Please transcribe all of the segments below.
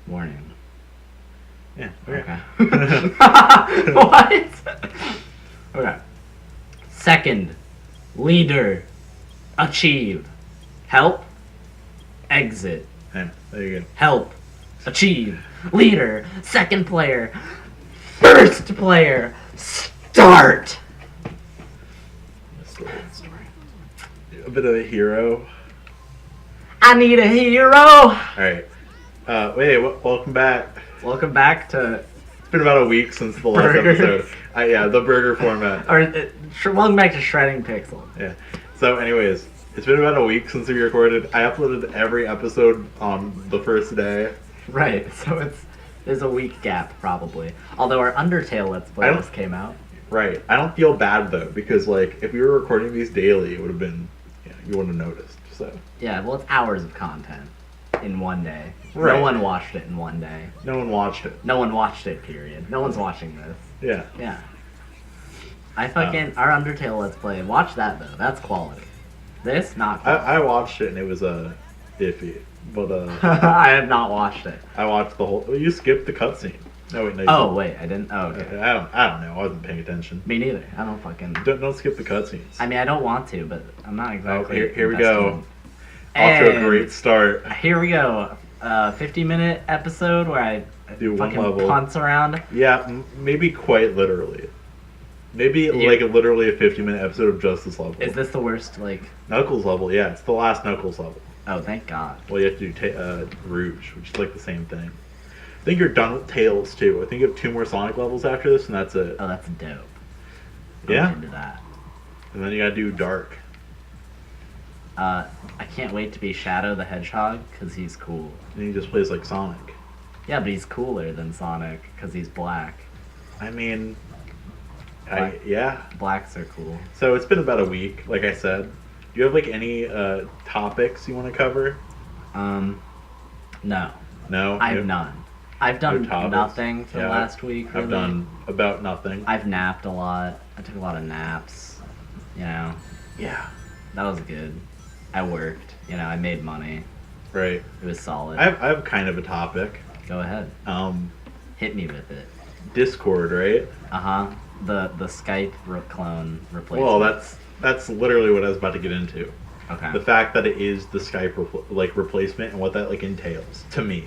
Warning. Yeah. Okay. What? Okay. Second. Leader. Achieve. Help. Exit. Yeah, there you go. Help. Achieve. Leader. Second player. First player. Start. Story. A bit of a hero. I need a hero. Alright. Welcome back. Welcome back to... It's been about a week since the last Burgers. episode. The burger format. Welcome back to Shredding Pixel. Yeah. So, anyways, it's been about a week since we recorded. I uploaded every episode on the first day. Right, so there's a week gap, probably. Although our Undertale Let's Play just came out. Right. I don't feel bad, though, because, if we were recording these daily, it would have been, you wouldn't have noticed, so. Yeah, well, it's hours of content in one day. Right. No one watched it in one day. No one watched it. No one watched it, period. No one's watching this. Yeah. Yeah. Our Undertale Let's Play, watch that, though. That's quality. This, not quality. I watched it, and it was, iffy. But, I have not watched it. I watched the whole... You skipped the cutscene. No, wait, no. Oh, wait, I didn't? Oh, okay. I don't know. I wasn't paying attention. Me neither. I don't fucking... Don't skip the cutscenes. I mean, I don't want to, but I'm not exactly... Here we go. And Off to a great start. Here we go. 50-minute episode where I do one fucking level. punts around. Yeah, maybe quite literally. Maybe literally a 50-minute episode of just this level. Is this the worst, Knuckles level, yeah. It's the last Knuckles level. Oh, thank God. Well, you have to do Rouge, which is the same thing. I think you're done with Tails, too. I think you have 2 more Sonic levels after this, and that's it. Oh, that's dope. Yeah? I'm into that. And then you gotta do Dark. I can't wait to be Shadow the Hedgehog, because he's cool. And he just plays like Sonic. Yeah, but he's cooler than Sonic, because he's black. I mean... yeah. Blacks are cool. So it's been about a week, like I said. Do you have any topics you want to cover? No. No? I have none. I've done nothing for the last week, really. I've done about nothing. I've napped a lot. I took a lot of naps. Yeah. That was good. I worked. I made money. Right. It was solid. I have kind of a topic. Go ahead. Hit me with it. Discord, right? Uh-huh. The Skype clone replacement. Well, that's literally what I was about to get into. Okay. The fact that it is the Skype replacement and what that entails to me.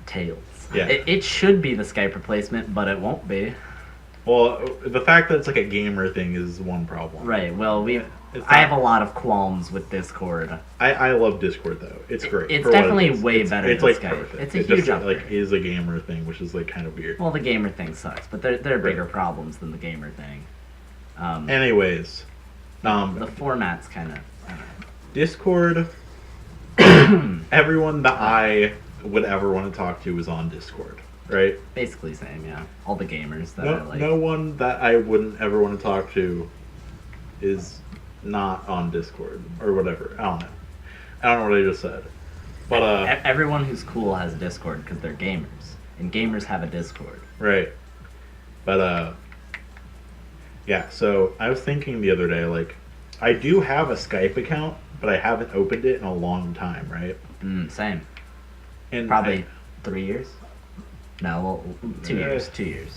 Tails. Yeah. It should be the Skype replacement, but it won't be. Well, the fact that it's a gamer thing is one problem. Right. Well, I have a lot of qualms with Discord. I love Discord though. It's great. It's definitely way better than Skype. Perfect. It's a huge upgrade. Is a gamer thing, which is kind of weird. Well, the gamer thing sucks, but there are bigger problems than the gamer thing. Anyways, the format's kind of... Discord, everyone that I would ever want to talk to is on Discord, right? Basically same, yeah. All the gamers that I like. No one that I wouldn't ever want to talk to is not on Discord, or whatever. I don't know what I just said. But, everyone who's cool has a Discord because they're gamers. And gamers have a Discord. Right. But, yeah, so I was thinking the other day, I do have a Skype account, but I haven't opened it in a long time, right? Same. And probably 3 years? No, well, 2 years. 2 years.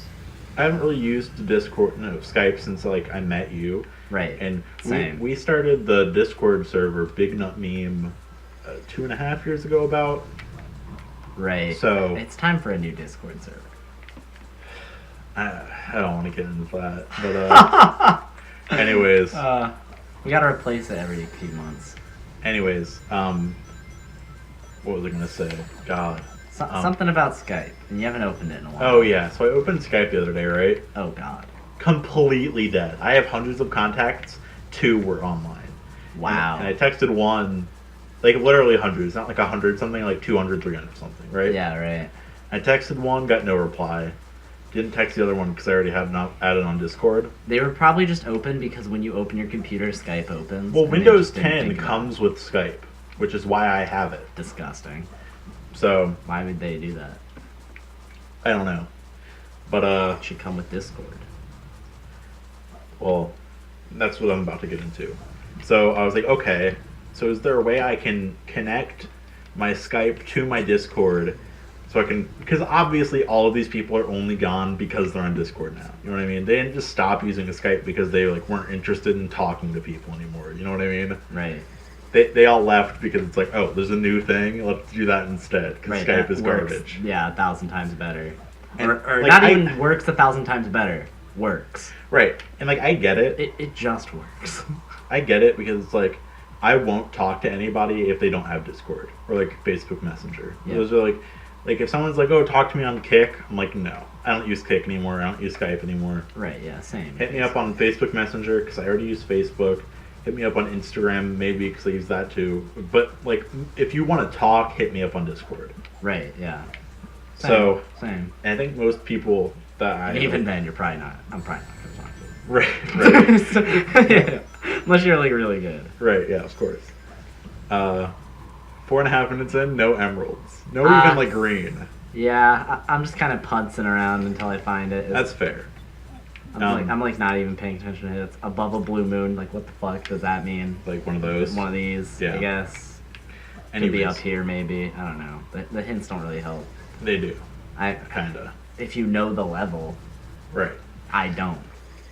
I haven't really used Skype since, I met you. Right. And same. we started the Discord server, Big Nut Meme, 2.5 years ago about. Right. So... It's time for a new Discord server. I don't want to get into that, but, anyways. We gotta replace it every few months. Anyways, what was I gonna say? God. Something about Skype, and you haven't opened it in a while. Oh yeah, so I opened Skype the other day, right? Oh God. Completely dead. I have hundreds of contacts, 2 were online. Wow. And I texted one, literally hundreds, not 100, something 200, 300 something, right? Yeah, right. I texted one, got no reply. Didn't text the other one because I already have not added on Discord. They were probably just open because when you open your computer, Skype opens. Well, Windows 10 comes with Skype, which is why I have it. Disgusting. So... Why would they do that? I don't know. But, it should come with Discord. Well, that's what I'm about to get into. So, I was like, okay, so is there a way I can connect my Skype to my Discord So I can, because obviously all of these people are only gone because they're on Discord now. You know what I mean? They didn't just stop using Skype because they like weren't interested in talking to people anymore. You know what I mean? Right. They all left because it's like, oh, there's a new thing. Let's do that instead because Right. Skype that is works, garbage. Yeah, 1,000 times better. And, Or like, not even works 1,000 times better. Works. Right. And like I get it. It just works. I get it because it's like I won't talk to anybody if they don't have Discord or like Facebook Messenger. Yeah. Those are like if someone's like, "Oh, talk to me on Kick," I'm like, "No, I don't use Kick anymore. I don't use Skype anymore." Right. Yeah. Same. Hit me up on Facebook Messenger because I already use Facebook. Hit me up on Instagram maybe because I use that too. But like, if you want to talk, hit me up on Discord. Right. Yeah. Same, So same. I think most people that I Even then, you're probably not. I'm probably not gonna talk to you. right, So, yeah. Unless you're like really good. right, yeah, of course. 4.5 minutes in, no emeralds, no Ah. even like green. Yeah, I'm just kind of puntzing around until I find it. That's fair. I'm like not even paying attention to it. It's above a blue moon. Like, what the fuck does that mean? Like one of those. One of these, Yeah. I guess. Could Anyways, be up here, maybe. I don't know. The hints don't really help. they do, I kinda. If you know the level, Right. I don't.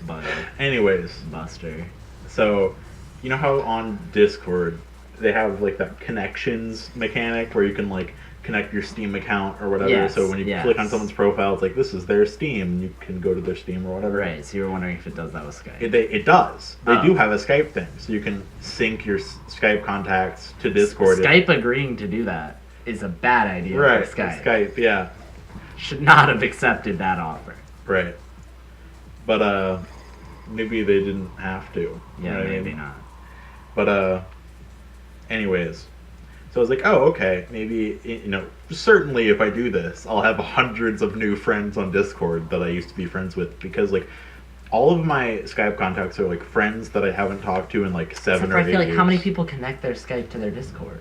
But Anyways, Buster. so you know how on Discord they have like that connections mechanic where you can like connect your Steam account or whatever. Yes, So when you yes. click on someone's profile, it's like this is their Steam, and you can go to their Steam or whatever. Right. So you were wondering if it does that with Skype. It does. They Oh. do have a Skype thing, so you can sync your Skype contacts to Discord. Skype agreeing to do that is a bad idea Right. for Skype. Skype, yeah. Should not have accepted that offer. Right. But maybe they didn't have to. You Yeah, know what I maybe mean? not. But anyways. So I was like, oh, okay, maybe, you know, certainly if I do this, I'll have hundreds of new friends on Discord that I used to be friends with, because, like, all of my Skype contacts are, like, friends that I haven't talked to in, like, 7 Except or for 8 I feel like years. how many people connect their Skype to their Discord?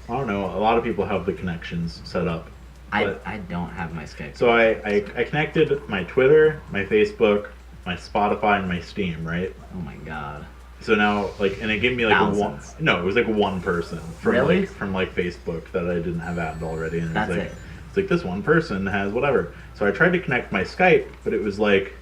I don't know, a lot of people have the connections set up. But- I don't have my Skype. So I connected my Twitter, my Facebook, my Spotify, and my Steam, right? Oh my god. So now, like, and it gave me like Thousands. it was like one person from Really? like Facebook that I didn't have added already, and That's it's like it. it's like this one person has whatever. So I tried to connect my Skype, but it was like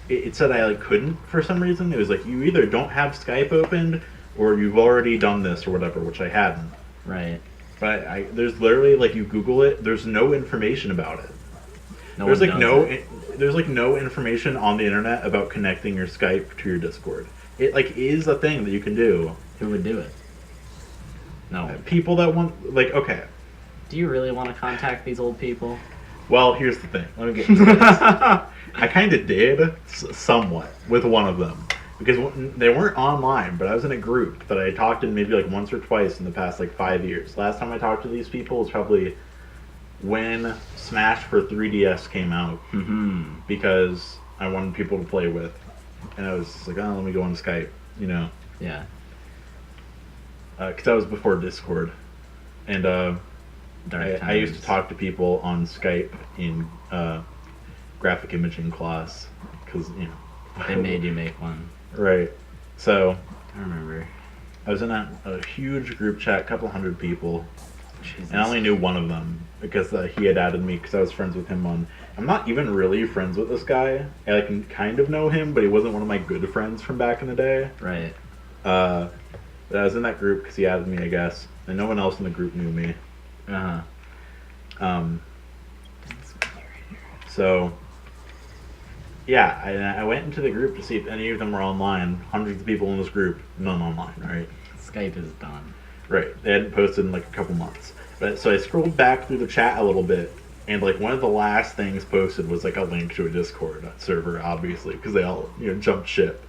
it said I like couldn't for some reason. It was like you either don't have Skype opened or you've already done this or whatever, which I hadn't. Right. But there's literally like you Google it, there's no information about it. There's one like does it. there's like no information on the internet about connecting your Skype to your Discord. It like is a thing that you can do. Who would do it? No. People that want like okay. Do you really want to contact these old people? Well, here's the thing. Let me get into this. I kind of did somewhat with one of them because they weren't online, but I was in a group that I talked in maybe like once or twice in the past like 5 years. Last time I talked to these people was probably when Smash for 3DS came out Mm-hmm. because I wanted people to play with. And I was just like, oh, let me go on Skype, you know, Yeah. because that was before Discord. And I used to talk to people on Skype in graphic imaging class because, you know. They made you make one. Right. So I remember. I was in a huge group chat, a couple hundred people, Jesus. and I only knew one of them because he had added me because I was friends with him on. I'm not even really friends with this guy. I can kind of know him, but he wasn't one of my good friends from back in the day. Right. But I was in that group because he added me, I guess, and no one else in the group knew me. Uh huh. So, yeah, I went into the group to see if any of them were online. Hundreds of people in this group, none online, right? Skype is done. Right. They hadn't posted in like a couple months. But so I scrolled back through the chat a little bit, and like one of the last things posted was like a link to a Discord server, obviously, because they all jumped ship.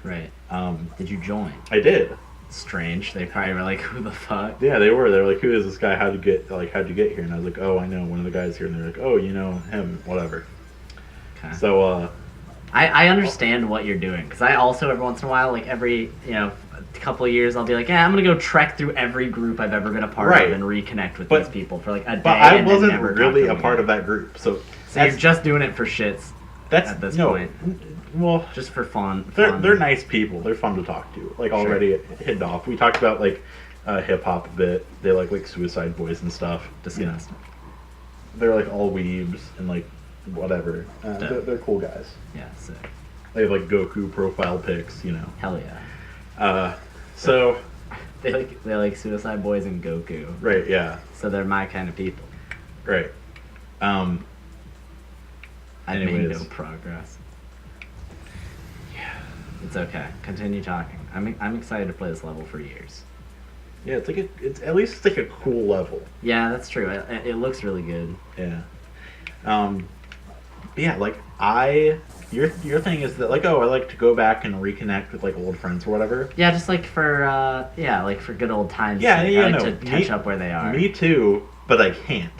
Right. Did you join? I did. Strange. They probably were like, "Who the fuck?" Yeah, they were. They were like, "Who is this guy? How'd you get here?" And I was like, "Oh, I know one of the guys here." And they're like, "Oh, you know him, whatever." Okay. So I understand what you're doing because I also every once in a while, like every couple of years, I'll be like, yeah, I'm gonna go trek through every group I've ever been a part Right. of and reconnect with But- these people for like a day. but I and then wasn't never talk really to a them part again. of that group. So So you're just doing it for shits, that's at this no. point. Well, just for fun. they're nice people. They're fun to talk to. Like already hit off. We talked about like hip hop a bit. They like Suicide Boys and stuff. Disgusting. they're like all weebs and like whatever. They're cool guys. Yeah, sick. They have like Goku profile pics, you know. Hell yeah. So They like Suicide Boys and Goku. right, yeah, So they're my kind of people. right. I made Anyways. no progress. Yeah. It's okay. Continue talking. I'm excited to play this level for years. Yeah, it's at least like a cool level. Yeah, that's true. It looks really good. Yeah. Yeah, like your thing is that like, oh, I like to go back and reconnect with like old friends or whatever. Yeah, just like for good old times. Yeah, sake. yeah, I like no, to catch up where they are. Me too, but I can't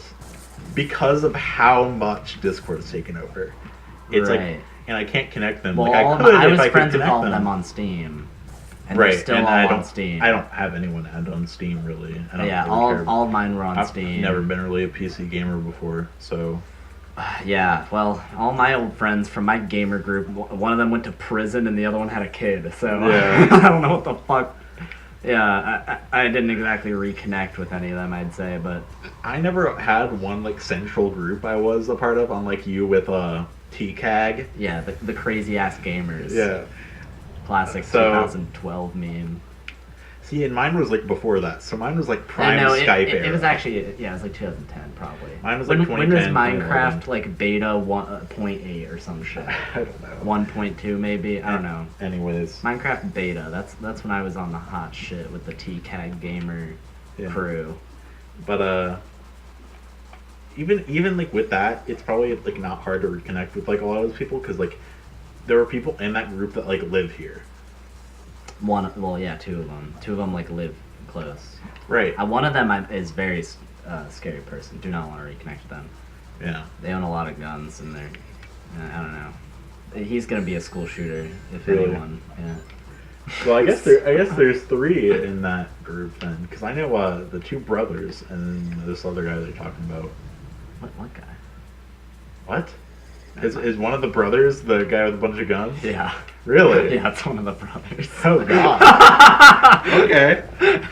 because of how much Discord's taken over. It's Right. like, and I can't connect them. Well, like I could I if was I could friends with connect all of them. them on Steam. And Right, they're still and all I on don't. Steam. I don't have anyone add on Steam really. I don't Yeah, really care. all of mine were on I've Steam. never been really a PC gamer before, so Yeah, well, all my old friends from my gamer group, one of them went to prison and the other one had a kid, so Yeah. I don't know what the fuck. Yeah, I didn't exactly reconnect with any of them, I'd say, but I never had one like central group I was a part of, unlike you with TCAG. yeah, the crazy ass gamers. Yeah. Classic So- 2012 meme. See, and mine was like before that, so mine was like I prime know, Skype it era. was actually, yeah, it was like 2010 probably. Mine was like when was 2010, Minecraft 2011. like beta 1.8 or some shit? I don't know. 1.2 maybe? I don't know. Anyways, Minecraft beta. That's when I was on the hot shit with the TCAG gamer yeah. crew. But even like with that, it's probably like not hard to reconnect with like a lot of those people because like there were people in that group that like live here. Two of them. Two of them like live close. Right. One of them is very scary person. Do not want to reconnect with them. Yeah. They own a lot of guns and they're I don't know. He's gonna be a school shooter if Really? anyone. Yeah. Well, I guess there's three in that group then, because I know the two brothers and this other guy they're talking about. What guy? What? Is one of the brothers the guy with a bunch of guns? Yeah. Really? Yeah, it's one of the brothers. Oh God. Okay.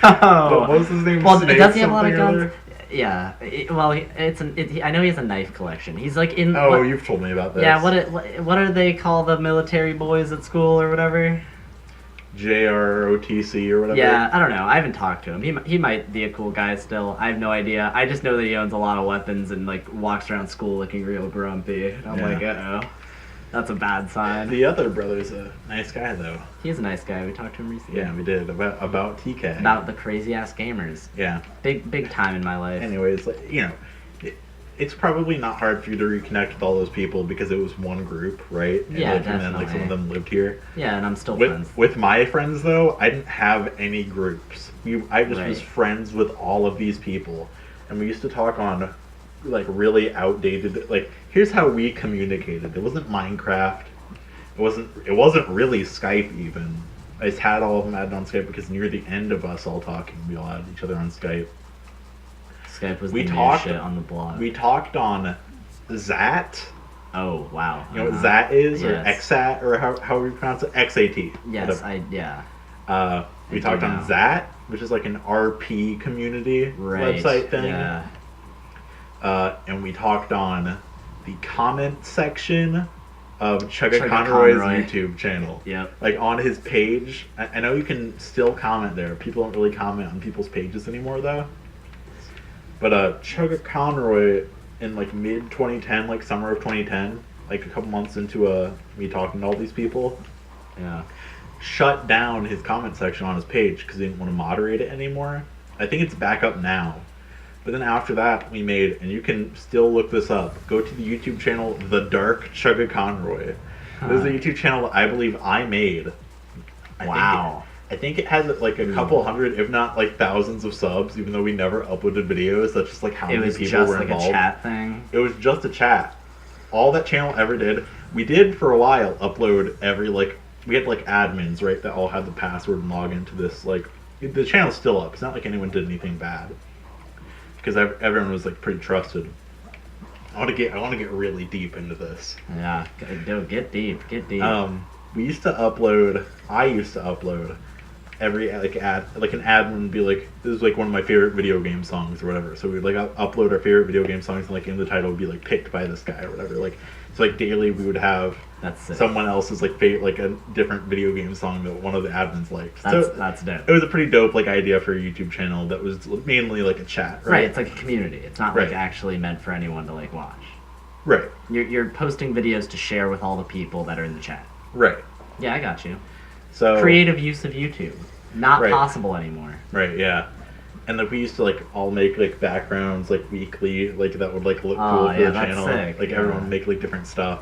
Oh. What was his name? Well, Snake does he have a lot of something or guns? Yeah. I know he has a knife collection. He's like in. other? Oh, what- you've told me about this. Yeah. What are they call the military boys at school or whatever? JROTC or whatever. Yeah, I don't know. I haven't talked to him. He might be a cool guy still. I have no idea. I just know that he owns a lot of weapons and like walks around school looking real grumpy. And I'm Yeah. like, uh-oh. That's a bad sign. The other brother's a nice guy though. He's a nice guy. We talked to him recently. Yeah, we did about TK. About the crazy ass gamers. Yeah. Big time in my life. Anyways, like, you know, it's probably not hard for you to reconnect with all those people because it was one group, right? And, Yeah, like, and then like some of definitely. them lived here. Yeah, and I'm still friends. With my friends though, I didn't have any groups. I just was Right. friends with all of these people, and we used to talk on like really outdated. Like, here's how we communicated. It wasn't Minecraft. It wasn't really Skype even. I just had all of them added on Skype because near the end of us all talking, we all added each other on Skype. Skype was We the new talked- shit on the blog. We talked on Zat. Oh wow. You know what Zat is, or Yes. XAT, or how we pronounce it? XAT. Yes, whatever. yeah. We I talked do on know. Zat, which is like an RP community Right. website thing. Yeah. And we talked on the comment section of Chugga Chugga Conroy's Conroy. YouTube channel. Yep. Like on his page. I know you can still comment there. People don't really comment on people's pages anymore though. But Chugga Conroy in like mid 2010, like summer of 2010, like a couple months into me talking to all these people, Yeah. shut down his comment section on his page because he didn't want to moderate it anymore. I think it's back up now. But then after that, we made, and you can still look this up, go to the YouTube channel The Dark Chugga Conroy. This is a YouTube channel that I believe I made. Wow. I think it has like a couple hundred, if not like thousands of subs, even though we never uploaded videos. That's just like how It many was people just were like involved. a chat thing. It was just a chat. All that channel ever did, we did for a while upload every like, we had like admins, right, that all had the password and log into this. Like, the channel's still up. It's not like anyone did anything bad. Because everyone was like pretty trusted. I want to get really deep into this. Yeah. Get deep. Get deep. I used to upload every like ad, like an admin would be like, this is like one of my favorite video game songs or whatever. So we'd like upload our favorite video game songs, and like in the title would be like picked by this guy or whatever. Like so like daily we would have That's sick. someone else's like like a different video game song that one of the admins liked. That's dope. It was a pretty dope like idea for a YouTube channel that was mainly like a chat, right? Right, it's like a community. It's not like Right. actually meant for anyone to like watch. Right. You're posting videos to share with all the people that are in the chat. Right. Yeah, I got you. So Creative use of YouTube. Not Right. possible anymore. Right, yeah. And like we used to like all make like backgrounds like weekly, like that would like look Oh, cool for yeah, the that's channel. sick, Like yeah. everyone would make like different stuff.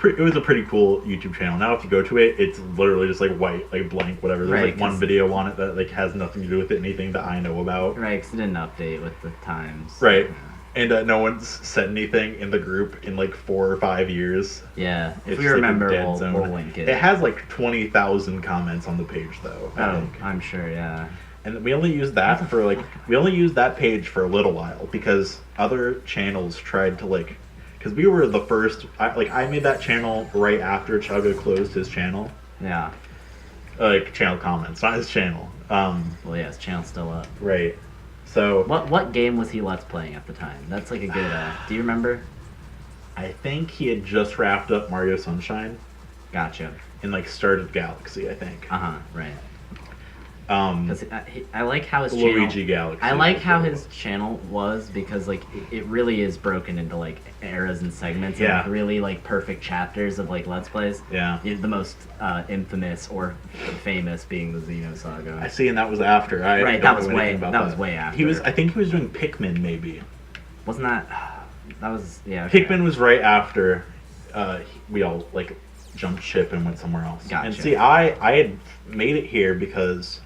It was a pretty cool YouTube channel. Now if you go to it, it's literally just like white, like blank, whatever. There's Right, like one 'cause- video on it that like has nothing to do with it, anything that I know about. Right, because it didn't update with the times. Right. And no one's said anything in the group in like 4 or 5 years. Yeah, if It's we just, like, a remember, dead we'll zone. link it. It has like 20,000 comments on the page though. I Oh, think. I'm sure, yeah. And we only used that for like we only used that page for a little while because other channels tried to like because we were the first. I made that channel right after Chugga closed his channel, Yeah. like channel comments, not his channel. Well, yeah, his channel's still up. Right. So What game was he Let's Playing at the time? That's like a good, do you remember? I think he had just wrapped up Mario Sunshine Gotcha. and like started Galaxy. I think. Uh-huh, right. Um, Because I like how his Luigi channel... Galaxy. I like how was what it his channel was because like it really is broken into like eras and segments Yeah. and like, really like perfect chapters of like Let's Plays. Yeah. The most infamous or famous being the Xeno Saga. I see, and that was after. I Right, don't that was know anything way- about that was way after. He was. I think he was doing Pikmin, maybe. Wasn't that? That was yeah. Okay. Pikmin was right after we all like jumped ship and went somewhere else. Gotcha. And see, I had made it here because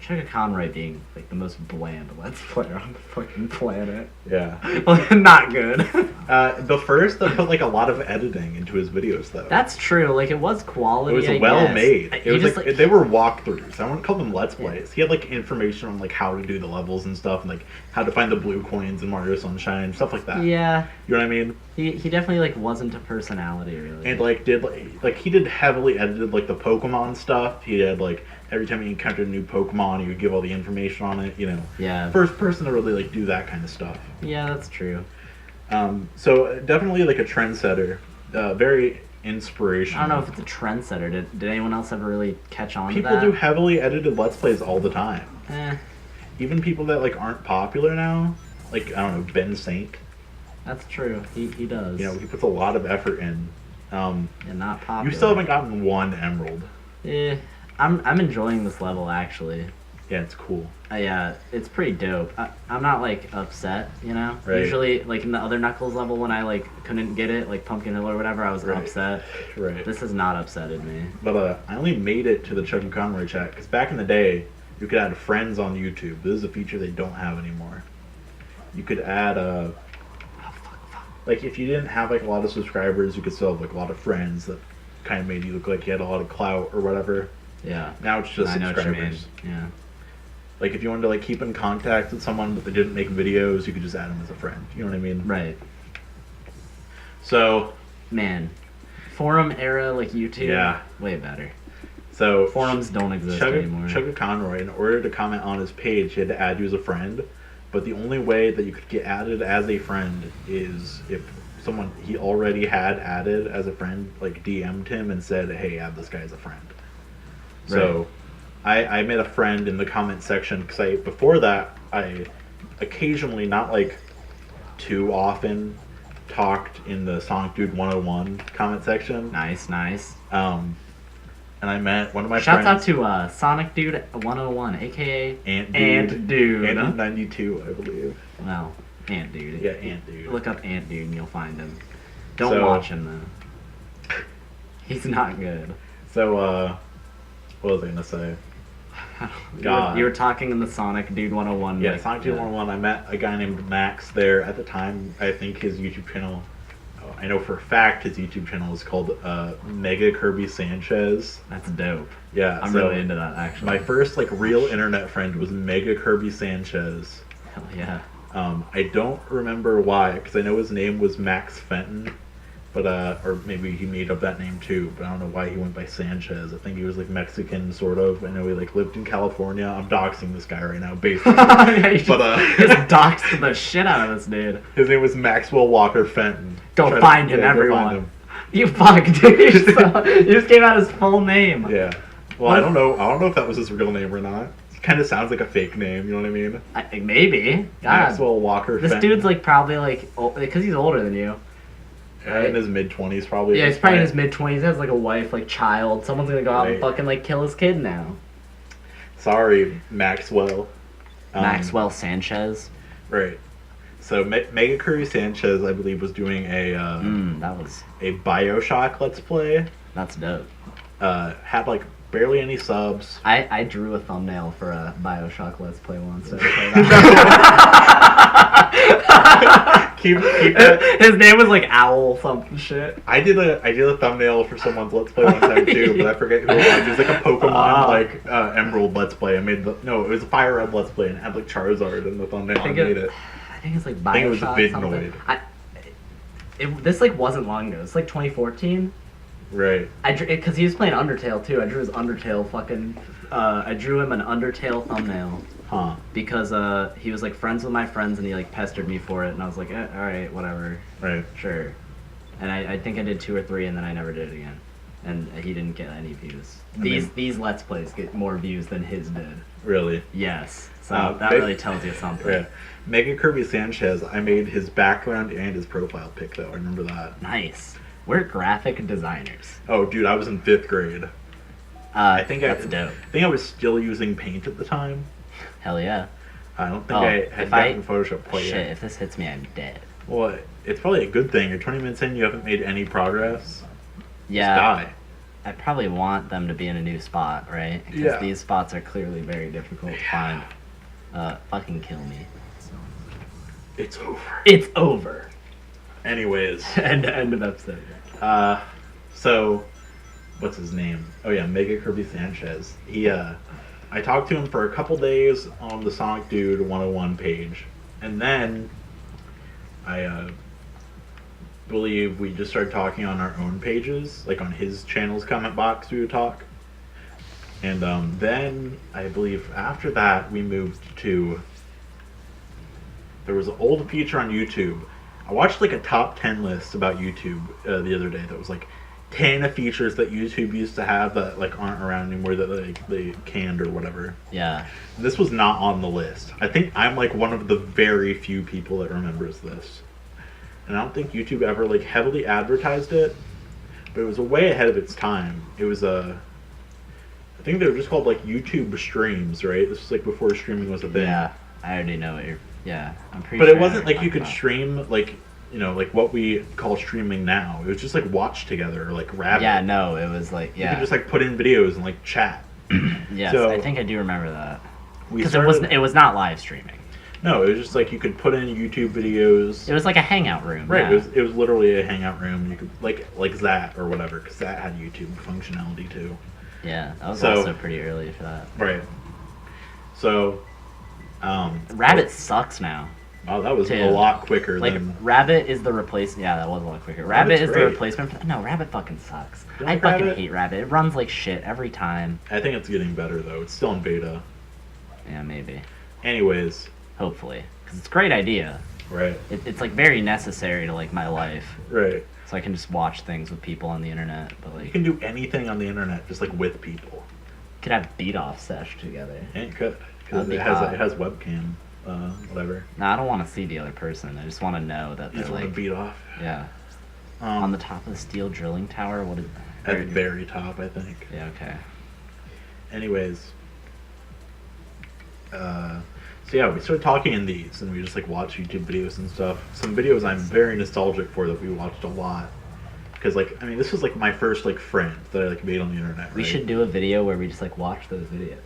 Chugga Conroy being like the most bland Let's Player on the fucking planet. yeah, Like, not good. the first that put like a lot of editing into his videos though. That's true. Like it was it quality. was I well guess. made. He It was just, like they were walkthroughs. I wouldn't call them Let's Plays. He had like information on like how to do the levels and stuff, and like how to find the blue coins in Mario Sunshine, stuff like that. Yeah, You know what I mean? he definitely like wasn't a personality really. And like did like he did heavily edited like the Pokemon stuff. He had like every time he encountered a new Pokemon, he would give all the information on it. You know, yeah, first person to really like do that kind of stuff. yeah, that's true. So definitely like a trendsetter, very inspirational. I don't know if it's a trendsetter. Did anyone else ever really catch on People to that? do heavily edited Let's Plays all the time. Eh, Even people that like aren't popular now, like I don't know, Ben Saint. that's true. He does. You know, he puts a lot of effort in. and not popular. You still haven't gotten one emerald. Eh, I'm enjoying this level actually. Yeah, it's cool. Yeah, it's pretty dope. I'm not like upset, you know. Right. Usually, like in the other Knuckles level, when I like couldn't get it, like Pumpkin Hill or whatever, I was Right. upset. Right. This has not upsetted me. But I only made it to the Chuck and Conroy chat because back in the day, you could add friends on YouTube. This is a feature they don't have anymore. You could add like if you didn't have like a lot of subscribers, you could still have like a lot of friends that kind of made you look like you had a lot of clout or whatever. Yeah. Now it's just I know what you mean. subscribers. Yeah. Like if you wanted to like keep in contact with someone but they didn't make videos, you could just add them as a friend. You know what I mean? Right. So Man, forum era like YouTube. Yeah. Way better. so Forums don't exist anymore. Chugga Conroy, in order to comment on his page, he had to add you as a friend. But the only way that you could get added as a friend is if someone he already had added as a friend, like DM'd him and said, "Hey, add this guy as a friend." So, I made a friend in the comment section because before that I occasionally, not like too often, talked in the Sonic Dude 101 comment section. Nice. And I met one of my Shouts out friends. to Sonic Dude 101, aka Ant Dude. Ant Dude. Ant 92, I believe. Well, Ant Dude. Yeah, Ant Dude. Look up Ant Dude and you'll find him. Don't So- watch him though. He's not good. So, what was I gonna say? You were talking in the Sonic Dude 101. Yeah, like, Sonic 211. I met a guy named Max there at the time. I think his YouTube channel, I know for a fact his YouTube channel is called Mega Kirby Sanchez. That's dope. Yeah, I'm so really into that actually. my first like real internet friend was Mega Kirby Sanchez. Hell yeah. I don't remember why, because I know his name was Max Fenton, But or maybe he made up that name too. But I don't know why he went by Sanchez. I think he was like Mexican, sort of. I know he like lived in California. I'm doxing this guy right now, basically. Yeah, you But just doxed the shit out of this dude. his name was Maxwell Walker Fenton. Go find him, go everyone. find him. You fuck, dude. You just gave out his full name. Yeah. Well, I don't know. I don't know if that was his real name or not. It kind of sounds like a fake name. You know what I mean? Maybe. God. Maxwell Walker. This Fenton. dude's like probably like because he's older than you. Right? In his mid-20s, probably. Yeah, he's probably in his mid-20s. He has like a wife, like child. Someone's gonna go out and Right. fucking like kill his kid now. Sorry, Maxwell. Maxwell Sanchez. Right. So Mega Curry Sanchez, I believe, was doing a BioShock Let's Play. That's dope. Had like barely any subs. I drew a thumbnail for a BioShock Let's Play once. So keep that. His name was like Owl something shit. I did a thumbnail for someone's Let's Play one time too, but I forget who it was. It was like a Pokemon Emerald Let's Play. It was a Fire Red Let's Play and it had like Charizard in the thumbnail. I made it. I think it's like BioShock. I think it was a something. This like wasn't long ago. It's like 2014. Right. Because he was playing Undertale too. I drew his Undertale fucking. I drew him an Undertale thumbnail. Huh. Because he was like friends with my friends and he like pestered me for it and I was like, all right, whatever. Right. Sure. And I think I did 2 or 3 and then I never did it again. And he didn't get any views. These Let's Plays get more views than his did. Really? Yes. So that really tells you something. Yeah. Mega Kirby Sanchez, I made his background and his profile pic though. I remember that. Nice. We're graphic designers. Oh, dude, I was in 5th grade. That's dope. I think I was still using Paint at the time. Hell yeah. I don't think I had gotten Photoshop quite yet. Shit, if this hits me, I'm dead. Well, it's probably a good thing. You're 20 minutes in, you haven't made any progress. Yeah. Just die. I probably want them to be in a new spot, right? Because these spots are clearly very difficult to find. Fucking kill me. It's over. It's over. Anyways. End of episode. So, what's his name? Oh yeah, Mega Kirby Sanchez. I talked to him for a couple days on the Sonic Dude 101 page. And then, I believe we just started talking on our own pages. Like on his channel's comment box we would talk. And then, I believe after that, we moved to... There was an old feature on YouTube. I watched like a top 10 list about YouTube the other day that was like 10 features that YouTube used to have that like aren't around anymore that they canned or whatever. Yeah. This was not on the list. I think I'm like one of the very few people that remembers this. And I don't think YouTube ever like heavily advertised it, but it was way ahead of its time. It was I think they were just called like YouTube streams, right? This was like before streaming was a thing. Yeah, I already know what you're... Yeah, I'm pretty But sure it wasn't like you could about. stream like, you know, like what we call streaming now. It was just like watch together or like Rabbit. Yeah, no, it was like, yeah. You could just like put in videos and like chat. Yes, So, I think I do remember that. We Because started, it was not live streaming. No, it was just like you could put in YouTube videos. It was like a hangout room. Right, Yeah. it was literally a hangout room. You could like Zat or whatever, because Zat had YouTube functionality too. Yeah, that was So- also pretty early for that. Right. So, Rabbit sucks now. oh, that was Too. a lot quicker Like, than. Rabbit is the replacement. Yeah, that was a lot quicker. Rabbit Rabbit's is great. the replacement for... No, Rabbit fucking sucks. You I like fucking Rabbit? hate Rabbit. It runs like shit every time. I think it's getting better though. It's still in beta. Yeah, maybe. Anyways, Hopefully. Because it's a great idea. right, It's like very necessary to like my life. right. So I can just watch things with people on the internet. But You like, can do anything on the internet just like with people. could have beat off sesh together. And it could, because That'd be it hot. has webcam, whatever. No, I don't want to see the other person. I just want to know that You they're just want to like, beat off. yeah, on the top of the steel drilling tower. What is? At the very top, I think. Yeah. Okay. Anyways, so yeah, we started talking in these, and we just like watch YouTube videos and stuff. Some videos I'm very nostalgic for that we watched a lot, because like I mean this was like my first like friend that I like made on the internet. We right? should do a video where we just like watch those videos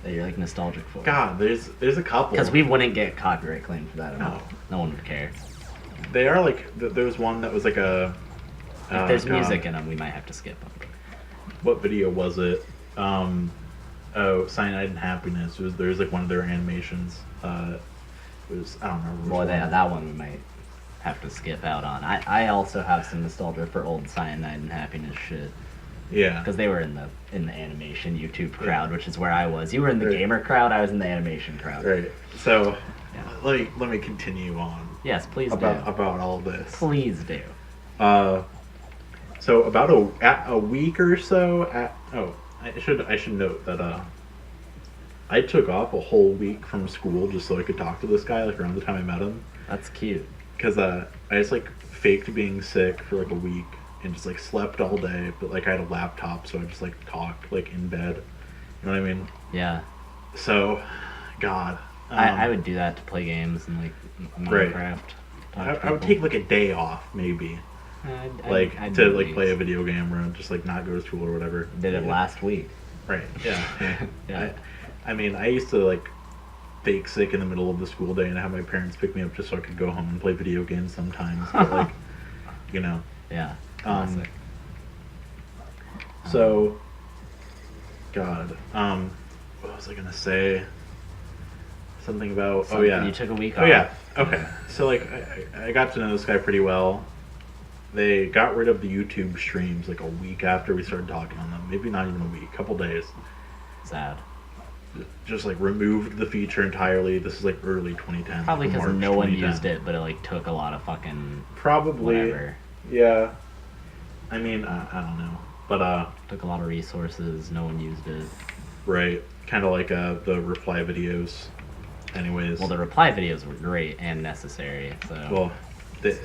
that you're like nostalgic for. God, there's a couple. Because we wouldn't get copyright claim for that at No. all. No one would care. They are like there was one that was like a. If there's God, music in them, we might have to skip them. What video was it? Oh, Cyanide and Happiness. There's like one of their animations. It was I don't remember. which Well, one. that one we might have to skip out on. I also have some nostalgia for old Cyanide and Happiness shit. Yeah. Because they were in the animation YouTube crowd, which is where I was. You were in the Right. gamer crowd. I was in the animation crowd. Right. So, Yeah. let me continue on Yes, please about do. all this. Please do. So about a week or so. I should note that I took off a whole week from school just so I could talk to this guy like around the time I met him. That's cute. Because I just like faked being sick for like a week and just like slept all day, but like I had a laptop, so I just like talked like in bed. You know what I mean? Yeah. So, God. I would do that to play games and like Right. Minecraft. I would take like a day off maybe, I'd to do like play a these. video game or just like not go to school or whatever. Did it Yeah. last week. Right. Yeah. Yeah. I mean, I used to like fake sick in the middle of the school day and have my parents pick me up just so I could go home and play video games sometimes. But like, you know. Yeah. Um, Classic. So, God. What was I gonna say? Something about. Oh yeah. You took a week Oh off. yeah. Okay. So like, I got to know this guy pretty well. They got rid of the YouTube streams like a week after we started talking on them. Maybe not even a week, couple days. Sad. Just like removed the feature entirely. This is like early 2010. Probably because March no one 2010. used it, but it like took a lot of fucking Probably. whatever. Yeah. I mean, I don't know, but Took a lot of resources. No one used it. right. Kind of like the reply videos. Anyways. Well, the reply videos were great and necessary. So Well,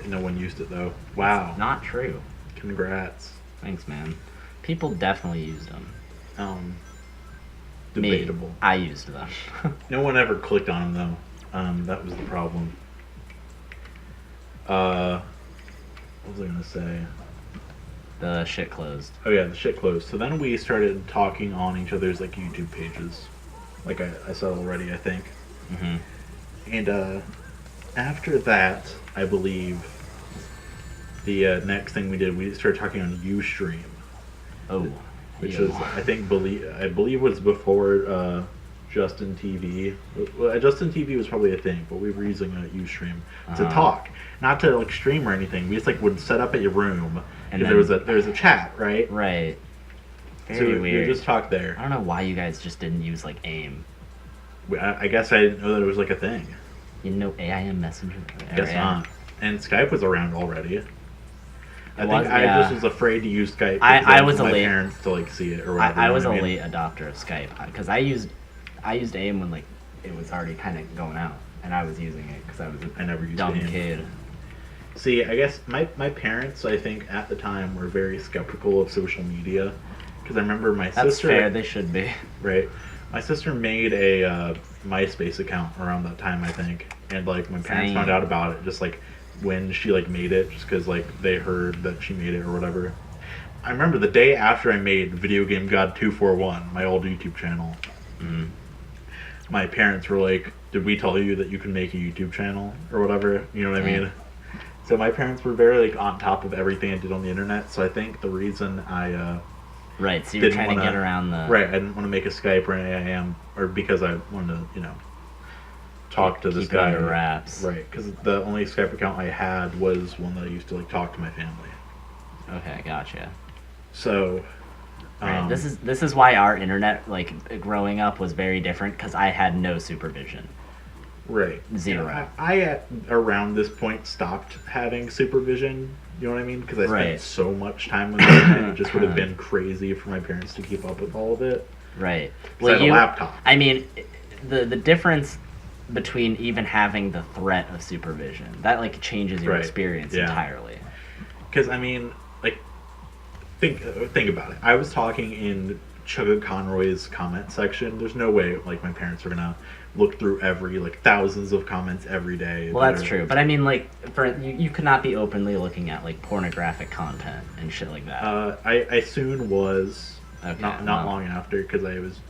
no one used it though. Wow. not true. Congrats. Thanks, man. People definitely used them. Debatable. Me, I used them. No one ever clicked on them though. That was the problem. What was I gonna say? The shit closed. Oh yeah, the shit closed. So then we started talking on each other's like YouTube pages, like I said already, I think. Mm-hmm. And after that, I believe the next thing we did, we started talking on Ustream, Oh. which you- was I believe was before Justin TV. Well, Justin TV was probably a thing, but we were using Ustream to Uh-huh. talk, not to like stream or anything. We just like would set up at your room, And and there was a chat, right? Right. So Very we weird. would just talk there. I don't know why you guys just didn't use like AIM. I guess I didn't know that it was like a thing. You know AIM Messenger? Guess not. And Skype was around already. I was, think I yeah. just was afraid to use Skype. I because was a my late- parents to like see it or whatever. I you know was a what mean? late adopter of Skype because I used AIM when like it was already kind of going out, and I was using it because I was I never a used dumb AIM. kid. See, I guess my parents, I think at the time, were very skeptical of social media because I remember my That's sister. fair. They should be. Right. My sister made a MySpace account around that time, I think, and like my parents Same. found out about it just like when she like made it, just because like they heard that she made it or whatever. I remember the day after I made Video Game God 241, my old YouTube channel. Mm. My parents were like, "Did we tell you that you can make a YouTube channel or whatever?" You know what I Yeah. mean? So my parents were very like on top of everything I did on the internet. So I think the reason I Right. So you're didn't trying to wanna- get around the right, I didn't want to make a Skype or an AIM, or because I wanted to, talk to this keep it guy. under wraps. Right, because the only Skype account I had was one that I used to like talk to my family. Okay, gotcha. So, Right. This is why our internet like growing up was very different because I had no supervision. right. Zero. I at around this point stopped having supervision. You know what I mean? Because I spent Right. so much time with it, and it just would have been crazy for my parents to keep up with all of it. Right. 'Cause I had a laptop. I mean, the difference between even having the threat of supervision that like changes your Right. experience Yeah. entirely. Because I mean, like, think about it. I was talking in Chugga Conroy's comment section. There's no way like my parents are gonna look through every like thousands of comments every day. Well, that that's are- true, but I mean, like, for you could not be openly looking at like pornographic content and shit like that. I soon was Okay, not well. long after because I was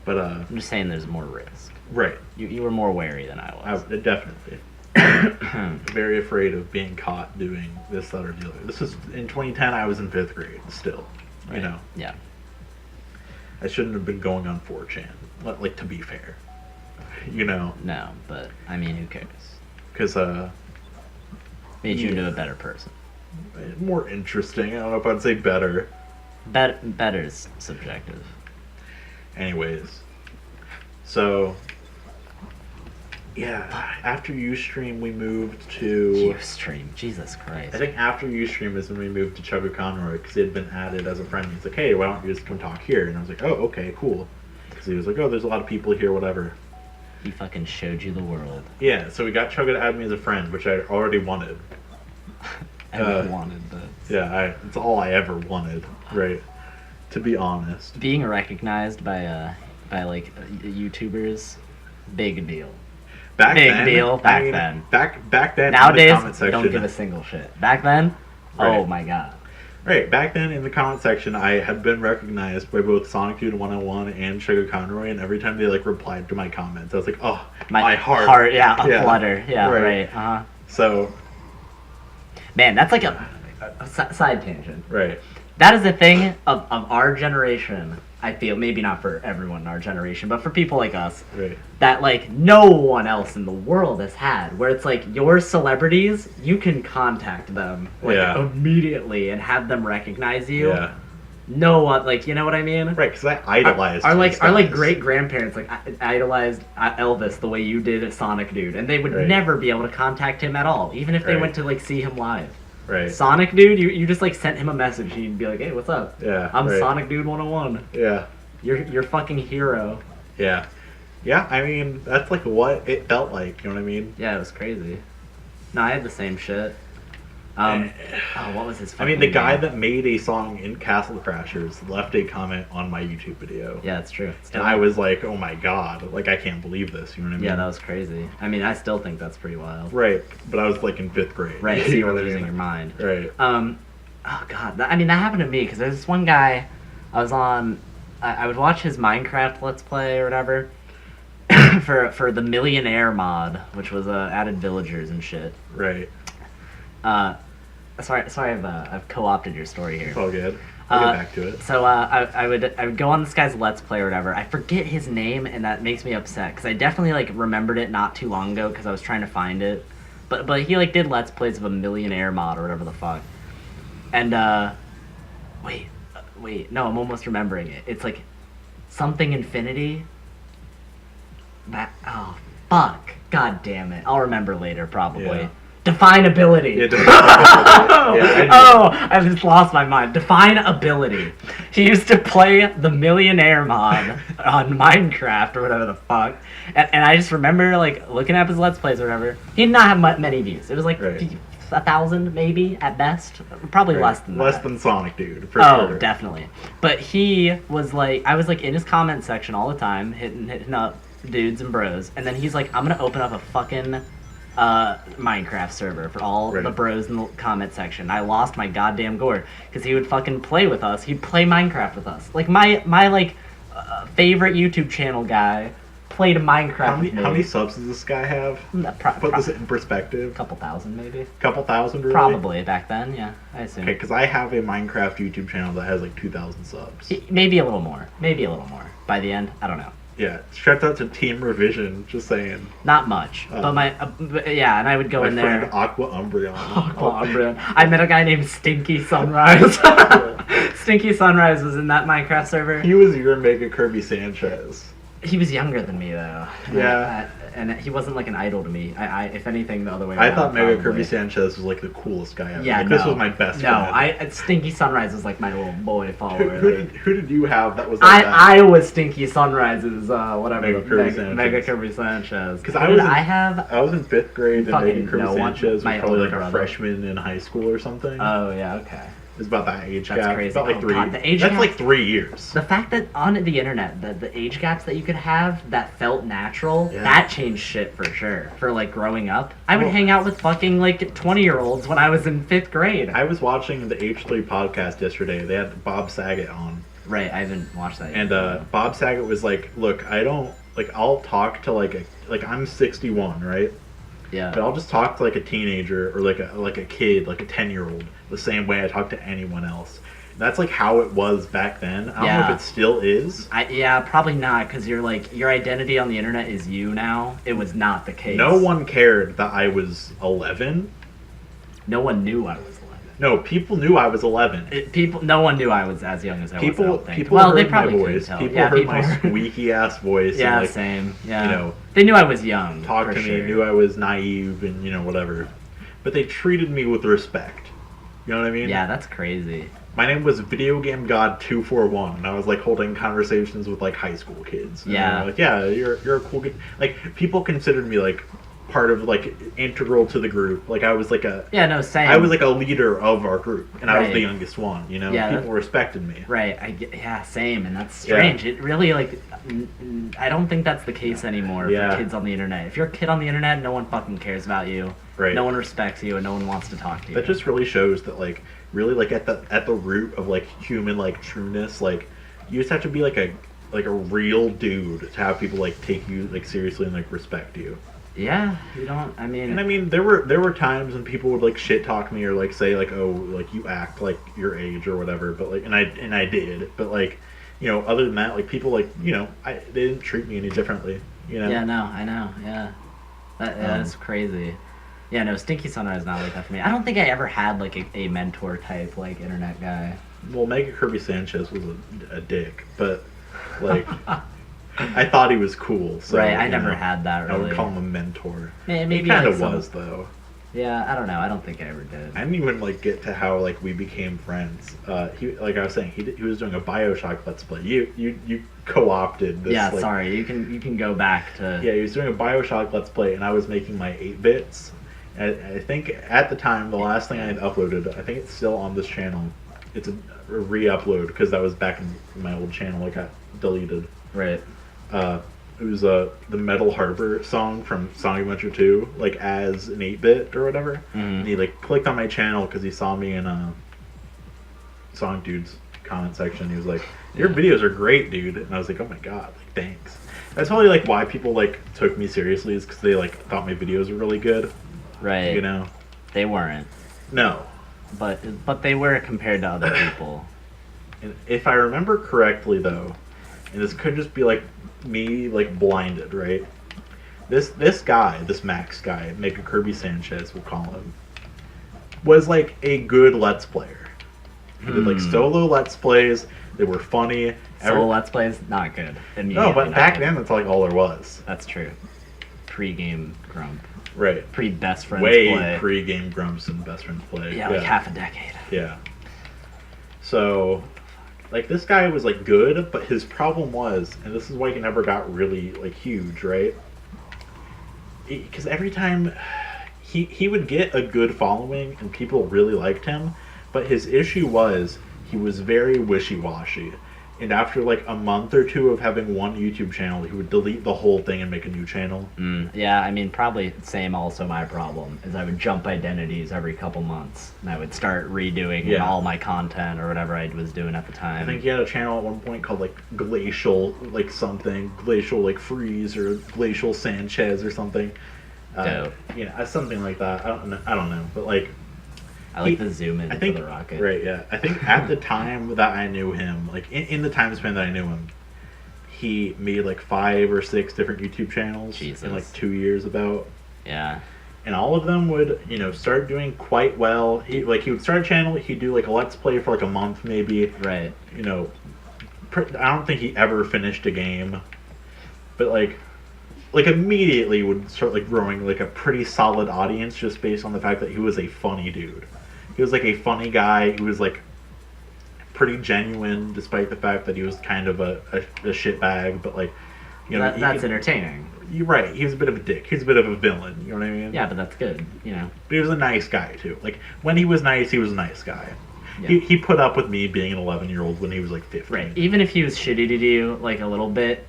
but I'm just saying, there's more risk. right. You were more wary than I I was. definitely very afraid of being caught doing this, that, or the other. This is in 2010. I was in 5th grade still. You know, Yeah. I shouldn't have been going on 4chan. Like, to be fair, No, but I mean, who cares? because Made you into a better person. More interesting. I don't know if I'd say better. Better's subjective. Anyways, so yeah, after Ustream we moved to Ustream, Jesus Christ. I think after Ustream is when we moved to Chugga Conroy because he had been added as a friend. He's like, hey, why don't you just come talk here? And I was like, oh, okay, cool. Because he was like, oh, there's a lot of people here, whatever. He fucking showed you the world. Yeah, so we got Chugga to add me as a friend, which I already wanted. I wanted that. Yeah, it's all I ever wanted, right? To be honest. Being recognized by like YouTubers, big deal. Back then. Back then. Nowadays, in the comment section, don't give a single shit. Back then, right. Oh my god. Right, back then in the comment section, I had been recognized by both Sonic Dude 101 and Chugga Conroy, and every time they like replied to my comments, I was like, oh, my heart. Yeah, a flutter. Yeah, right. So, man, that's like a side tangent. Right. That is the thing of our generation. I feel, maybe not for everyone in our generation, but for people like us, right. That like no one else in the world has had, where it's like your celebrities, you can contact them like immediately and have them recognize you. Yeah. No one, like, you know what I mean? Right, because I idolized our great grandparents like idolized Elvis the way you did Sonic Dude, and they would never be able to contact him at all, even if they went to like see him live. Right. Sonic Dude, you just like sent him a message and you'd be like, hey, what's up? Yeah. I'm Sonic Dude 101. Yeah. You're fucking hero. Yeah. Yeah, I mean, that's like what it felt like, you know what I mean? Yeah, it was crazy. No, I had the same shit. What was his fucking I mean, the guy name? that made a song in Castle Crashers left a comment on my YouTube video. Yeah, that's true. And I was like, oh my god, like, I can't believe this, you know what I mean? Yeah, that was crazy. I mean, I still think that's pretty wild. Right, but I was like in 5th grade. Right, so you were losing your mind. Right. Oh god, that happened to me, because there's this one guy, I would watch his Minecraft Let's Play or whatever, for the Millionaire mod, which was added villagers and shit. Right. Sorry, I've co-opted your story here. It's all good. I'll get back to it. So I would go on this guy's Let's Play or whatever. I forget his name, and that makes me upset because I definitely like remembered it not too long ago because I was trying to find it. But he like did Let's Plays of a Millionaire mod or whatever the fuck. And wait, no, I'm almost remembering it. It's like something Infinity. Oh fuck! God damn it! I'll remember later probably. Yeah. Define ability. Yeah, I just lost my mind. Define ability. He used to play the Millionaire mod on Minecraft or whatever the fuck, and I just remember like looking up his Let's Plays or whatever. He did not have many views. It was like 1,000 maybe at best, probably less than that. Less than Sonic Dude, for sure. Oh, definitely. But he was like, I was like in his comment section all the time, hitting up dudes and bros, and then he's like, I'm gonna open up a fucking Minecraft server for all the bros in the comment section. I lost my goddamn gourd because he would fucking play with us. He'd play Minecraft with us. Like my like favorite YouTube channel guy played Minecraft. How many subs does this guy have? Put this in perspective. Couple thousand maybe. Couple thousand, really? Probably back then, yeah. I assume. Okay, because I have a Minecraft YouTube channel that has like 2,000 subs. Maybe a little more. Maybe a little more by the end. I don't know. Yeah, shout out to Team Revision, just saying. Not much, but yeah, and I would go in there. My friend Aqua Umbreon. I met a guy named Stinky Sunrise. Stinky Sunrise was in that Minecraft server. He was your Mega Kirby Sanchez. He was younger than me though. Yeah. And he wasn't like an idol to me. I if anything, the other way around. I thought Mega Kirby Sanchez was like the coolest guy ever. Yeah, like, this was my best friend. Stinky Sunrise was like my little boy follower. Who did you have that was like that? I was Stinky Sunrise's whatever. Mega Kirby Sanchez. Because I was in 5th grade and Mega Kirby Sanchez was probably like a freshman in high school or something. Oh yeah, okay. It's about that age gap. That's crazy. About like 3. God, that's like 3 years. The fact that on the internet, the age gaps that you could have that felt natural, that changed shit for sure. For like growing up, I would hang out with fucking like 20-year-olds when I was in 5th grade. I was watching the H3 podcast yesterday. They had Bob Saget on. Right, I haven't watched that yet. And Bob Saget was like, "Look, I'll talk to like I'm 61, right? Yeah. But I'll just talk to like a teenager or like a kid, like a 10-year-old, the same way I talk to anyone else." That's like how it was back then. I don't know if it still is. Probably not, because you're like your identity on the internet is you now. It was not the case. No one cared that I was 11. No one knew I was 11. No, people knew I was 11. No one knew I was as young as I was. I don't think. People well, heard they probably my couldn't voice. tell. People yeah, heard my squeaky ass voice. Yeah, and, like, same. Yeah, you know, they knew I was young. Talked to me, sure. knew I was naive, and whatever. But they treated me with respect. You know what I mean? Yeah, that's crazy. My name was Video Game God 241, and I was like holding conversations with like high school kids. And Yeah. they were like, yeah, you're a cool kid. Like people considered me like part of like integral to the group. Like I was like a same. I was like a leader of our group, and I was Right. the youngest one. Yeah, people respected me. Right. Same, and that's strange. It really like I don't think that's the case anymore for kids on the internet. If you're a kid on the internet, no one fucking cares about you. Right. No one respects you, and no one wants to talk to you. That just really shows that like really like at the root of like human like trueness, like you just have to be like a real dude to have people like take you like seriously and like respect you. Yeah, you don't. I mean, And I mean, there were times when people would like shit talk me or like say like, oh, like you act like your age or whatever. But like, and I did. But like, other than that, like people like they didn't treat me any differently. Yeah, no, I know. Yeah, that's crazy. Yeah, no, Stinky Sunrise not like that for me. I don't think I ever had like a mentor type like internet guy. Well, Mega Kirby Sanchez was a dick, but like. I thought he was cool. So, right, I never had that really. I would call him a mentor. Maybe he kind of like was though. Yeah, I don't know. I don't think I ever did. I didn't even like get to how like we became friends. He like I was saying, he was doing a BioShock Let's Play. You co-opted this. Yeah, like, sorry. You can go back to. Yeah, he was doing a BioShock Let's Play, and I was making my 8-bits. And I think at the time the last thing I had uploaded, I think it's still on this channel. It's a re-upload because that was back in my old channel. It got deleted. Right. It was the Metal Harbor song from Sonic Adventure 2, like as an 8-bit or whatever. Mm-hmm. And he like clicked on my channel because he saw me in Sonic Dude's comment section. He was like, "Your videos are great, dude." And I was like, "Oh my god, like thanks." That's probably like why people like took me seriously, is because they like thought my videos were really good. Right. They weren't. No. But they were compared to other people. And if I remember correctly, though, and this could just be like me like blinded, right? This guy, this Max guy, Mega Kirby Sanchez, we'll call him, was like a good Let's Player. He did like solo Let's Plays. They were funny. Solo Let's Plays not good. No, but back then that's like all there was. That's true. Pre-game Grump. Right. Pre-Best Friends Way Play. pre-Game Grumps and Best Friends Play. Yeah, like half a decade. Yeah. So, like, this guy was, like, good, but his problem was, and this is why he never got really, like, huge, right? Because every time he would get a good following and people really liked him, but his issue was he was very wishy-washy. And after like a month or two of having one YouTube channel, he would delete the whole thing and make a new channel. Yeah, I mean, probably same also my problem, is I would jump identities every couple months, and I would start redoing all my content or whatever I was doing at the time. I think he had a channel at one point called like Glacial, like something, Glacial like Freeze or Glacial Sanchez or something. Dope. Something like that. I don't know, but like. I like the zoom in for the rocket. Right, yeah. I think at the time that I knew him, like in the time span that I knew him, he made like 5 or 6 different YouTube channels in like 2 years about. Yeah. And all of them would, start doing quite well. He would start a channel, he'd do like a Let's Play for like a month maybe. Right. I don't think he ever finished a game. But like immediately would start like growing like a pretty solid audience just based on the fact that he was a funny dude. He was like a funny guy. He was like pretty genuine, despite the fact that he was kind of a shitbag. But like, that's entertaining. You're right. He was a bit of a dick. He was a bit of a villain. You know what I mean? Yeah, but that's good. But he was a nice guy too. Like when he was nice, he was a nice guy. Yeah. He put up with me being an 11-year-old when he was like 15. Right. Even if he was shitty to you like a little bit,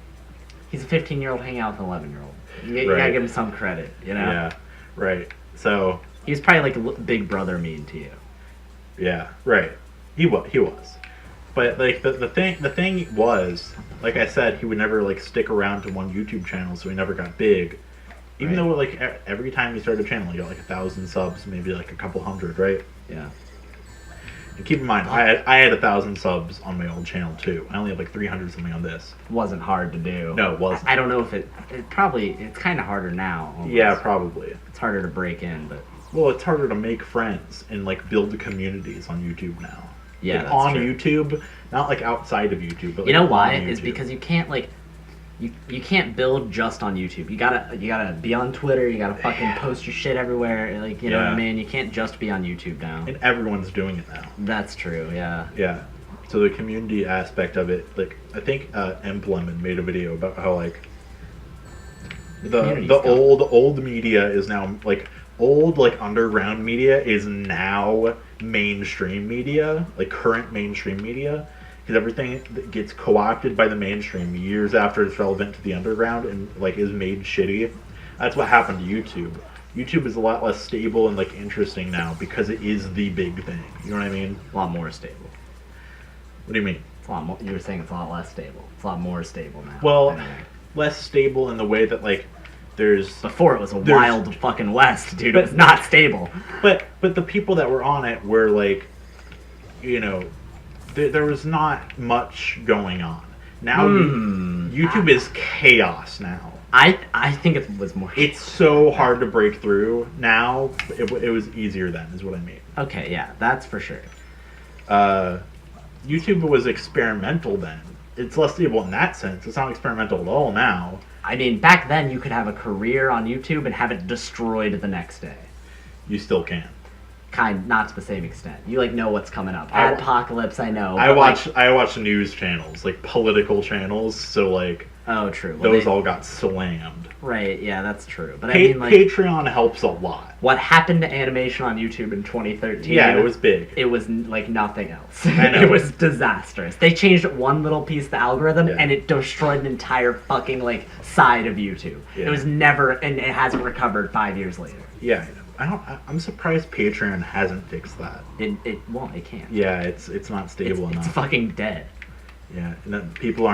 he's a 15-year-old hanging out with an 11-year-old. You gotta give him some credit, Yeah. Right. So. He was probably like a big brother mean to you. Yeah, right. He was. But like the thing was, like I said, he would never like stick around to one YouTube channel, so he never got big. Even though like every time he started a channel, he got like 1,000 subs, maybe like a couple hundred, right? Yeah. And keep in mind, I had 1,000 subs on my old channel too. I only have like 300 something on this. Wasn't hard to do. No, it wasn't. I don't know if it's kind of harder now. Almost. Yeah, probably. It's harder to break in, but Well, it's harder to make friends and like build communities on YouTube now. Yeah, like, that's on true. YouTube, not like outside of YouTube, but You like, know why? on Is YouTube. because you can't like you can't build just on YouTube. You gotta be on Twitter. You gotta fucking post your shit everywhere. Like you know what I Yeah. mean. You can't just be on YouTube now. And everyone's doing it now. That's true. Yeah. Yeah. So the community aspect of it, like I think Emplemon made a video about how like Community's the gone. old media is now like old like underground media is now mainstream media, like current mainstream media, because everything that gets co-opted by the mainstream years after it's relevant to the underground and like is made shitty. That's what happened to YouTube. YouTube is a lot less stable and like interesting now because it is the big thing. You know what I mean? A lot more stable. What do you mean? It's a lot more. You were saying it's a lot less stable. It's a lot more stable now. Well, Anyway. less stable in the way that like there's Before it was a there's- wild fucking west, dude. It was not stable. but the people that were on it were like, you know, there was not much going on. Now YouTube is chaos now. I think it was more. It's so hard to break through now. It was easier then, is what I mean. Okay, yeah, that's for sure. YouTube was experimental then. It's less stable in that sense. It's not experimental at all now. I mean, back then you could have a career on YouTube and have it destroyed the next day. You still can. Not to the same extent. You like know what's coming up. I- Adpocalypse, I know. I but, watch news channels, like political channels, so like Oh, true. Well, those all got slammed. Right. Yeah, that's true. But I mean, like, Patreon helps a lot. what happened to animation on YouTube in 2013? Yeah, it was big. It was like nothing else. I know. It was disastrous. They changed one little piece of the algorithm, Yeah. and it destroyed an entire fucking like side of YouTube. Yeah. It was never, and it hasn't recovered 5 years later. Yeah, I'm surprised Patreon hasn't fixed that. It won't. It can't. Yeah, it's not stable It's enough. fucking dead. Yeah, and then people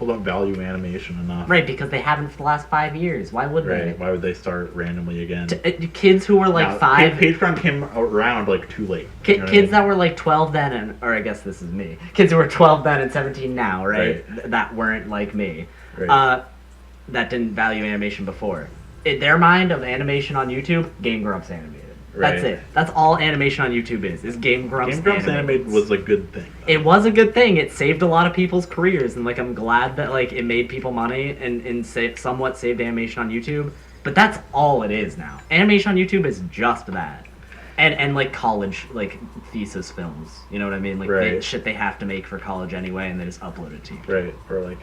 don't value animation enough. Right, because they haven't for the last 5 years. Why would Right. they? Why would they start randomly again? Kids who were like Now, 5, Patreon came around like too late. You know what I kids mean? that were like 12 then, or I guess this is me. Kids who were 12 then and 17 now, right? Right. That weren't like me. Right. That didn't value animation before. In their mind of animation on YouTube, Game Grumps animated. That's Right. it. That's all animation on YouTube is Game Grumps Game Grumps animated was a good thing. It was a good thing. It saved a lot of people's careers, and like I'm glad that like it made people money and somewhat saved animation on YouTube. But that's all it is now. Animation on YouTube is just that, and like college like thesis films. You know what I mean? Like Right. shit they have to make for college anyway, and they just upload it to you. Right.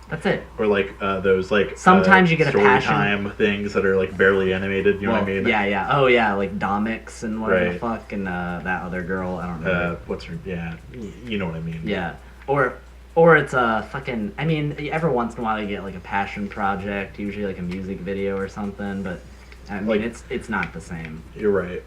That's it. Or like those like Sometimes you get a story passion. time things that are like barely animated. You know what I mean? Yeah. Oh yeah, like Domix and whatever the Right. fuck, and that other girl. I don't know. What's her? Yeah, you know what I mean. Yeah, or it's a fucking. I mean, every once in a while you get like a passion project, usually like a music video or something. But I mean, Like- it's not the same. You're right.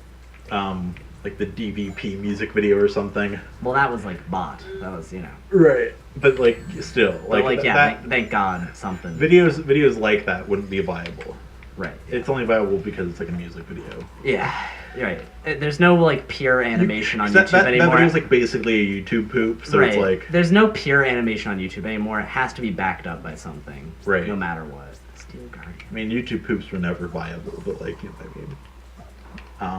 Like the DVP music video or something. Well, that was like bot. That was Right. But like still, But like, yeah, that thank God something. videos like that wouldn't be viable. Right. It's only viable because it's like a music video. Yeah. You're right. There's no like pure animation on that, YouTube that anymore. video's like basically a YouTube poop, so right. it's like There's no pure animation on YouTube anymore. It has to be backed up by something. Right. No matter what. Steel Guardian. I mean YouTube poops were never viable, but like you know what I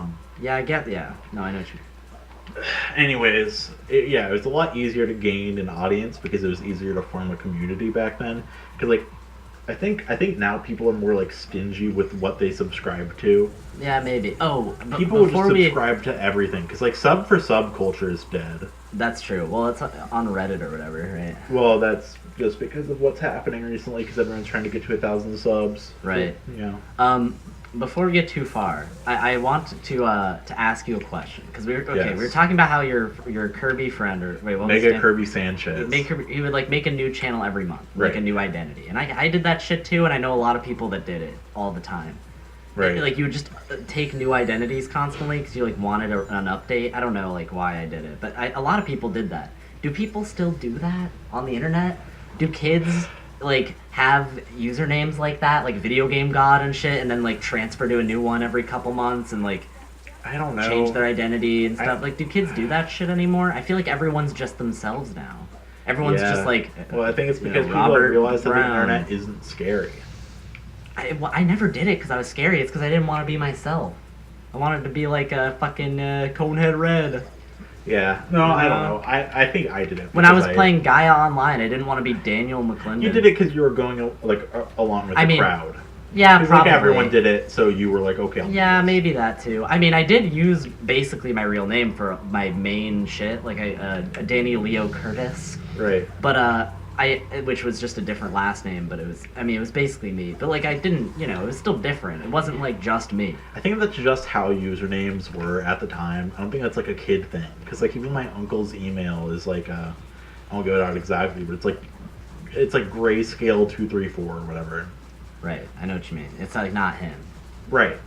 mean. Yeah, I get. Yeah. No, I know what you. Anyways, it was a lot easier to gain an audience because it was easier to form a community back then. Because like, I think now people are more like stingy with what they subscribe to. Yeah, maybe. Oh, but People just before we. subscribe to everything because like sub for sub culture is dead. That's true. Well, it's on Reddit or whatever, right? Well, that's just because of what's happening recently because everyone's trying to get to 1,000 subs. Right. So, you know. Before we get too far, I want to ask you a question because we Yes. were talking about how your Kirby friend or wait, what was his Mega name? Kirby Sanchez. He would like make a new channel every month, like Right. a new identity, and I did that shit too, and I know a lot of people that did it all the time. Right. Like you would just take new identities constantly because you like wanted an update. I don't know like why I did it, but a lot of people did that. Do people still do that on the internet? Do kids like have usernames like that, like Video Game God and shit, and then like transfer to a new one every couple months and like I don't know. change their identity and stuff? Like, do kids do that shit anymore? I feel like everyone's just themselves now. Everyone's Yeah. just like, Well, I think it's you because know, people have Robert realized that the Brown. internet isn't scary. I never did it because I was scary. It's because I didn't want to be myself. I wanted to be like a fucking Conehead Red. Yeah. No, I don't know. I think I did it. When I was playing Gaia Online, I didn't want to be Daniel McClendon. You did it because you were going along with the crowd. Yeah, probably. Like everyone did it, so you were like, okay. Yeah, maybe that too. I mean, I did use basically my real name for my main shit, like Danny Leo Curtis. Right. But which was just a different last name, but it was basically me. But like, I didn't, it was still different. It wasn't like just me. I think that's just how usernames were at the time. I don't think that's like a kid thing, because like even my uncle's email is like, I won't give it out exactly, but it's like grayscale 234 or whatever. Right, I know what you mean. It's like not him. Right.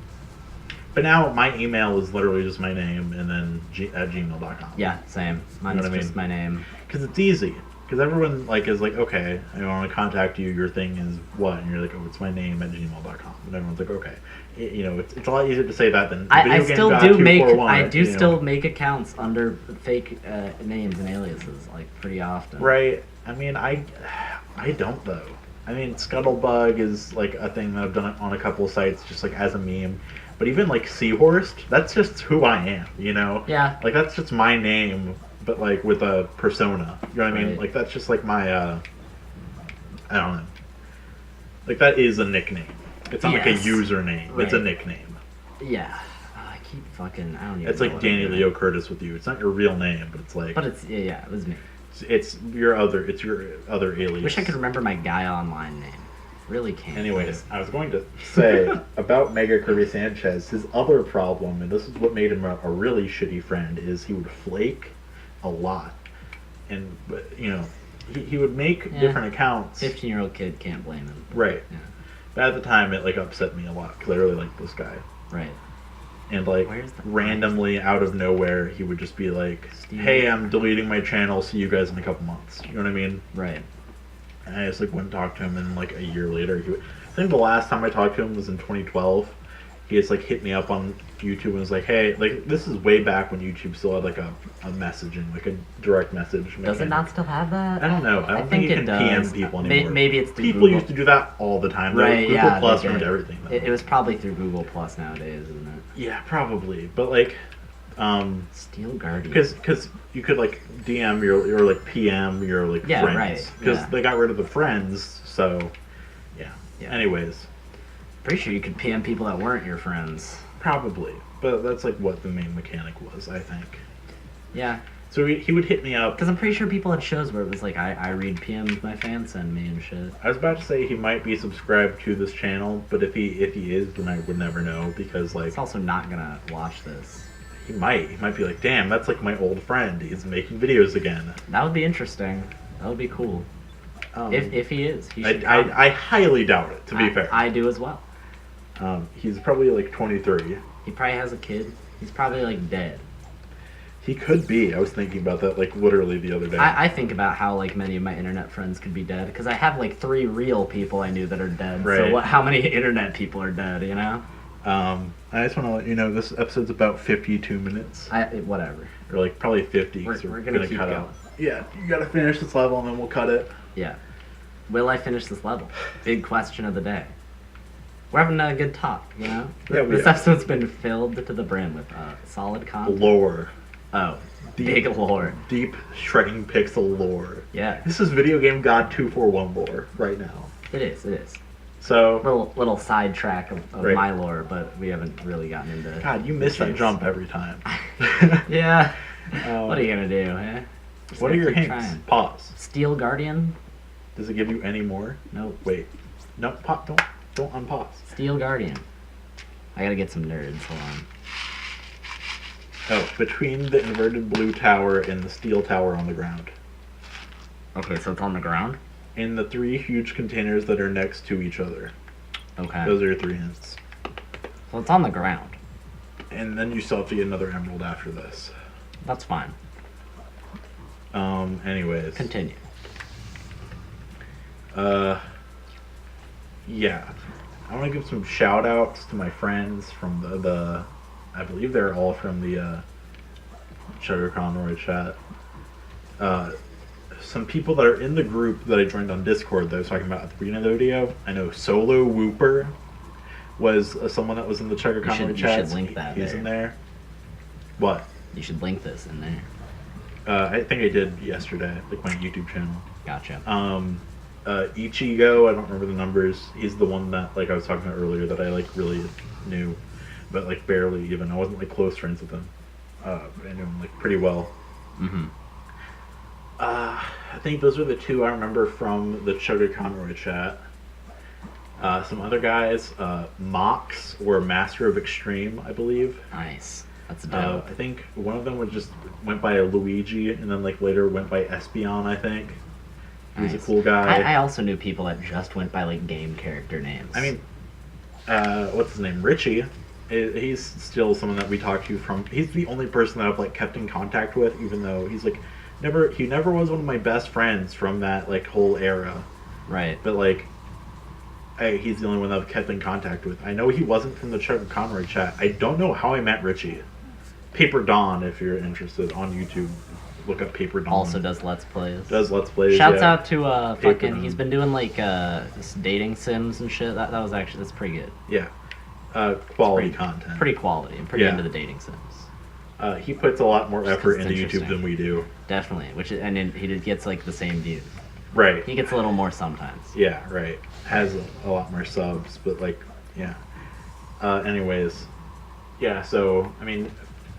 But now my email is literally just my name and then at gmail.com. Yeah, same. Mine's just my name. Because it's easy. Because everyone is like, okay, I want to contact you. Your thing is what? And you're like, oh, it's my name at gmail.com. And everyone's like, okay. It's a lot easier to say that than I still do make accounts under fake names and aliases like pretty often. Right. I mean, I don't though. I mean, Scuttlebug is like a thing that I've done on a couple of sites just like as a meme. But even like Seahorst, that's just who I am, Yeah. Like that's just my name, but like with a persona. You know what I mean? Like that's just like my I don't know. Like that is a nickname. It's not like a username. Right. It's a nickname. Yeah. I keep fucking I don't even It's like Danny Leo Curtis with you. It's not your real name, but it's like. But it's it was me. It's your other alias. Wish I could remember my Gaia Online name. Really can't. Anyways, I was going to say about Mega Kirby Sanchez, his other problem, and this is what made him a really shitty friend, is he would flake a lot. And, he would make different accounts. 15-year-old kid, can't blame him. Right. Yeah. But at the time, it, upset me a lot, because I really liked this guy. Right. And, randomly, out of nowhere, he would just be like, hey, I'm deleting my channel, see you guys in a couple months. You know what I mean? Right. And I just, went and talked to him, and, a year later, I think the last time I talked to him was in 2012. He just, hit me up on YouTube and was like, hey, this is way back when YouTube still had, a messaging, a direct message. Does it not still have that? I don't know. I don't think you can PM people anymore. Maybe it's through People Google. Used to do that all the time. Right, Google Plus ruined everything. It was probably through Google Plus nowadays, isn't it? Yeah, probably. But, Steel Guardian. Because you could, DM or PM your, friends. Right. Because they got rid of the friends, so, yeah. Anyways. Pretty sure you could PM people that weren't your friends. Probably. But that's, what the main mechanic was, I think. Yeah. So he would hit me up. Because I'm pretty sure people had shows where it was I read PMs my fans send me and shit. I was about to say he might be subscribed to this channel, but if he is, then I would never know, because, He's also not gonna watch this. He might be like, damn, that's my old friend. He's making videos again. That would be interesting. That would be cool. If he is. I highly doubt it, to be fair. I do as well. He's probably 23. He probably has a kid. He's probably dead. He could be. I was thinking about that literally the other day. I think about how many of my internet friends could be dead, because I have 3 real people I knew that are dead. Right. So how many internet people are dead? I just want to let you know this episode's about 52 minutes. Whatever. Or probably 50. We're gonna keep going. Yeah, you gotta finish this level and then we'll cut it. Yeah. Will I finish this level? Big question of the day. We're having a good talk, Yeah, this episode's been filled to the brim with solid content. Lore. Oh, big lore. Deep shredding pixel lore. Yeah. This is Video Game God 241 lore right now. It is. So little sidetrack of my lore, but we haven't really gotten into. God, you miss that jump every time. Yeah. What are you gonna do, eh? What are your hints? Trying. Pause. Steel Guardian. Does it give you any more? Nope. Wait. No. Don't unpause. Steel Guardian. I gotta get some nerds. Hold on. Oh, between the inverted blue tower and the steel tower on the ground. Okay, so it's on the ground? In the 3 huge containers that are next to each other. Okay. Those are your 3 hints. So it's on the ground. And then you still have to get another emerald after this. That's fine. Anyways. Continue. Yeah. I want to give some shout outs to my friends from the I believe they're all from the Sugar Conroy chat. Some people that are in the group that I joined on Discord that I was talking about at the beginning of the video. I know Solo Whooper, was someone that was in the Chugga Conway chat. You should link that. He's in there. What? You should link this in there. I think I did yesterday, like my YouTube channel. Gotcha. Ichigo, I don't remember the numbers. He's the one that like I was talking about earlier that I like really knew, but like barely even. I wasn't like close friends with him. I knew him like pretty well. Mm-hmm. I think those are the two I remember from the Chugga Conroy chat. Some other guys, Mox or Master of Extreme, I believe. Nice. That's dope. I think one of them went by Luigi, and then like later went by Espeon. I think he's a cool guy. I also knew people that just went by like game character names. I mean, what's his name? Richie. He's still someone that we talk to from. He's the only person that I've like kept in contact with, even though he's like he never was one of my best friends from that like whole era. Right. But like, he's the only one that I've kept in contact with. I know he wasn't from the Chugga Conroy chat. I don't know how I met Richie. Paper Dawn, if you're interested, on YouTube, look up Paper Dawn. Also does Let's Plays. Shouts out to fucking. He's been doing like this dating sims and shit. That's pretty good. Yeah. Quality content. Pretty quality. I'm pretty into the dating sims. He puts a lot more effort into YouTube than we do. Definitely, he gets like the same views. Right. He gets a little more sometimes. Yeah, right. Has a lot more subs, but like, yeah. Anyways, yeah. So I mean,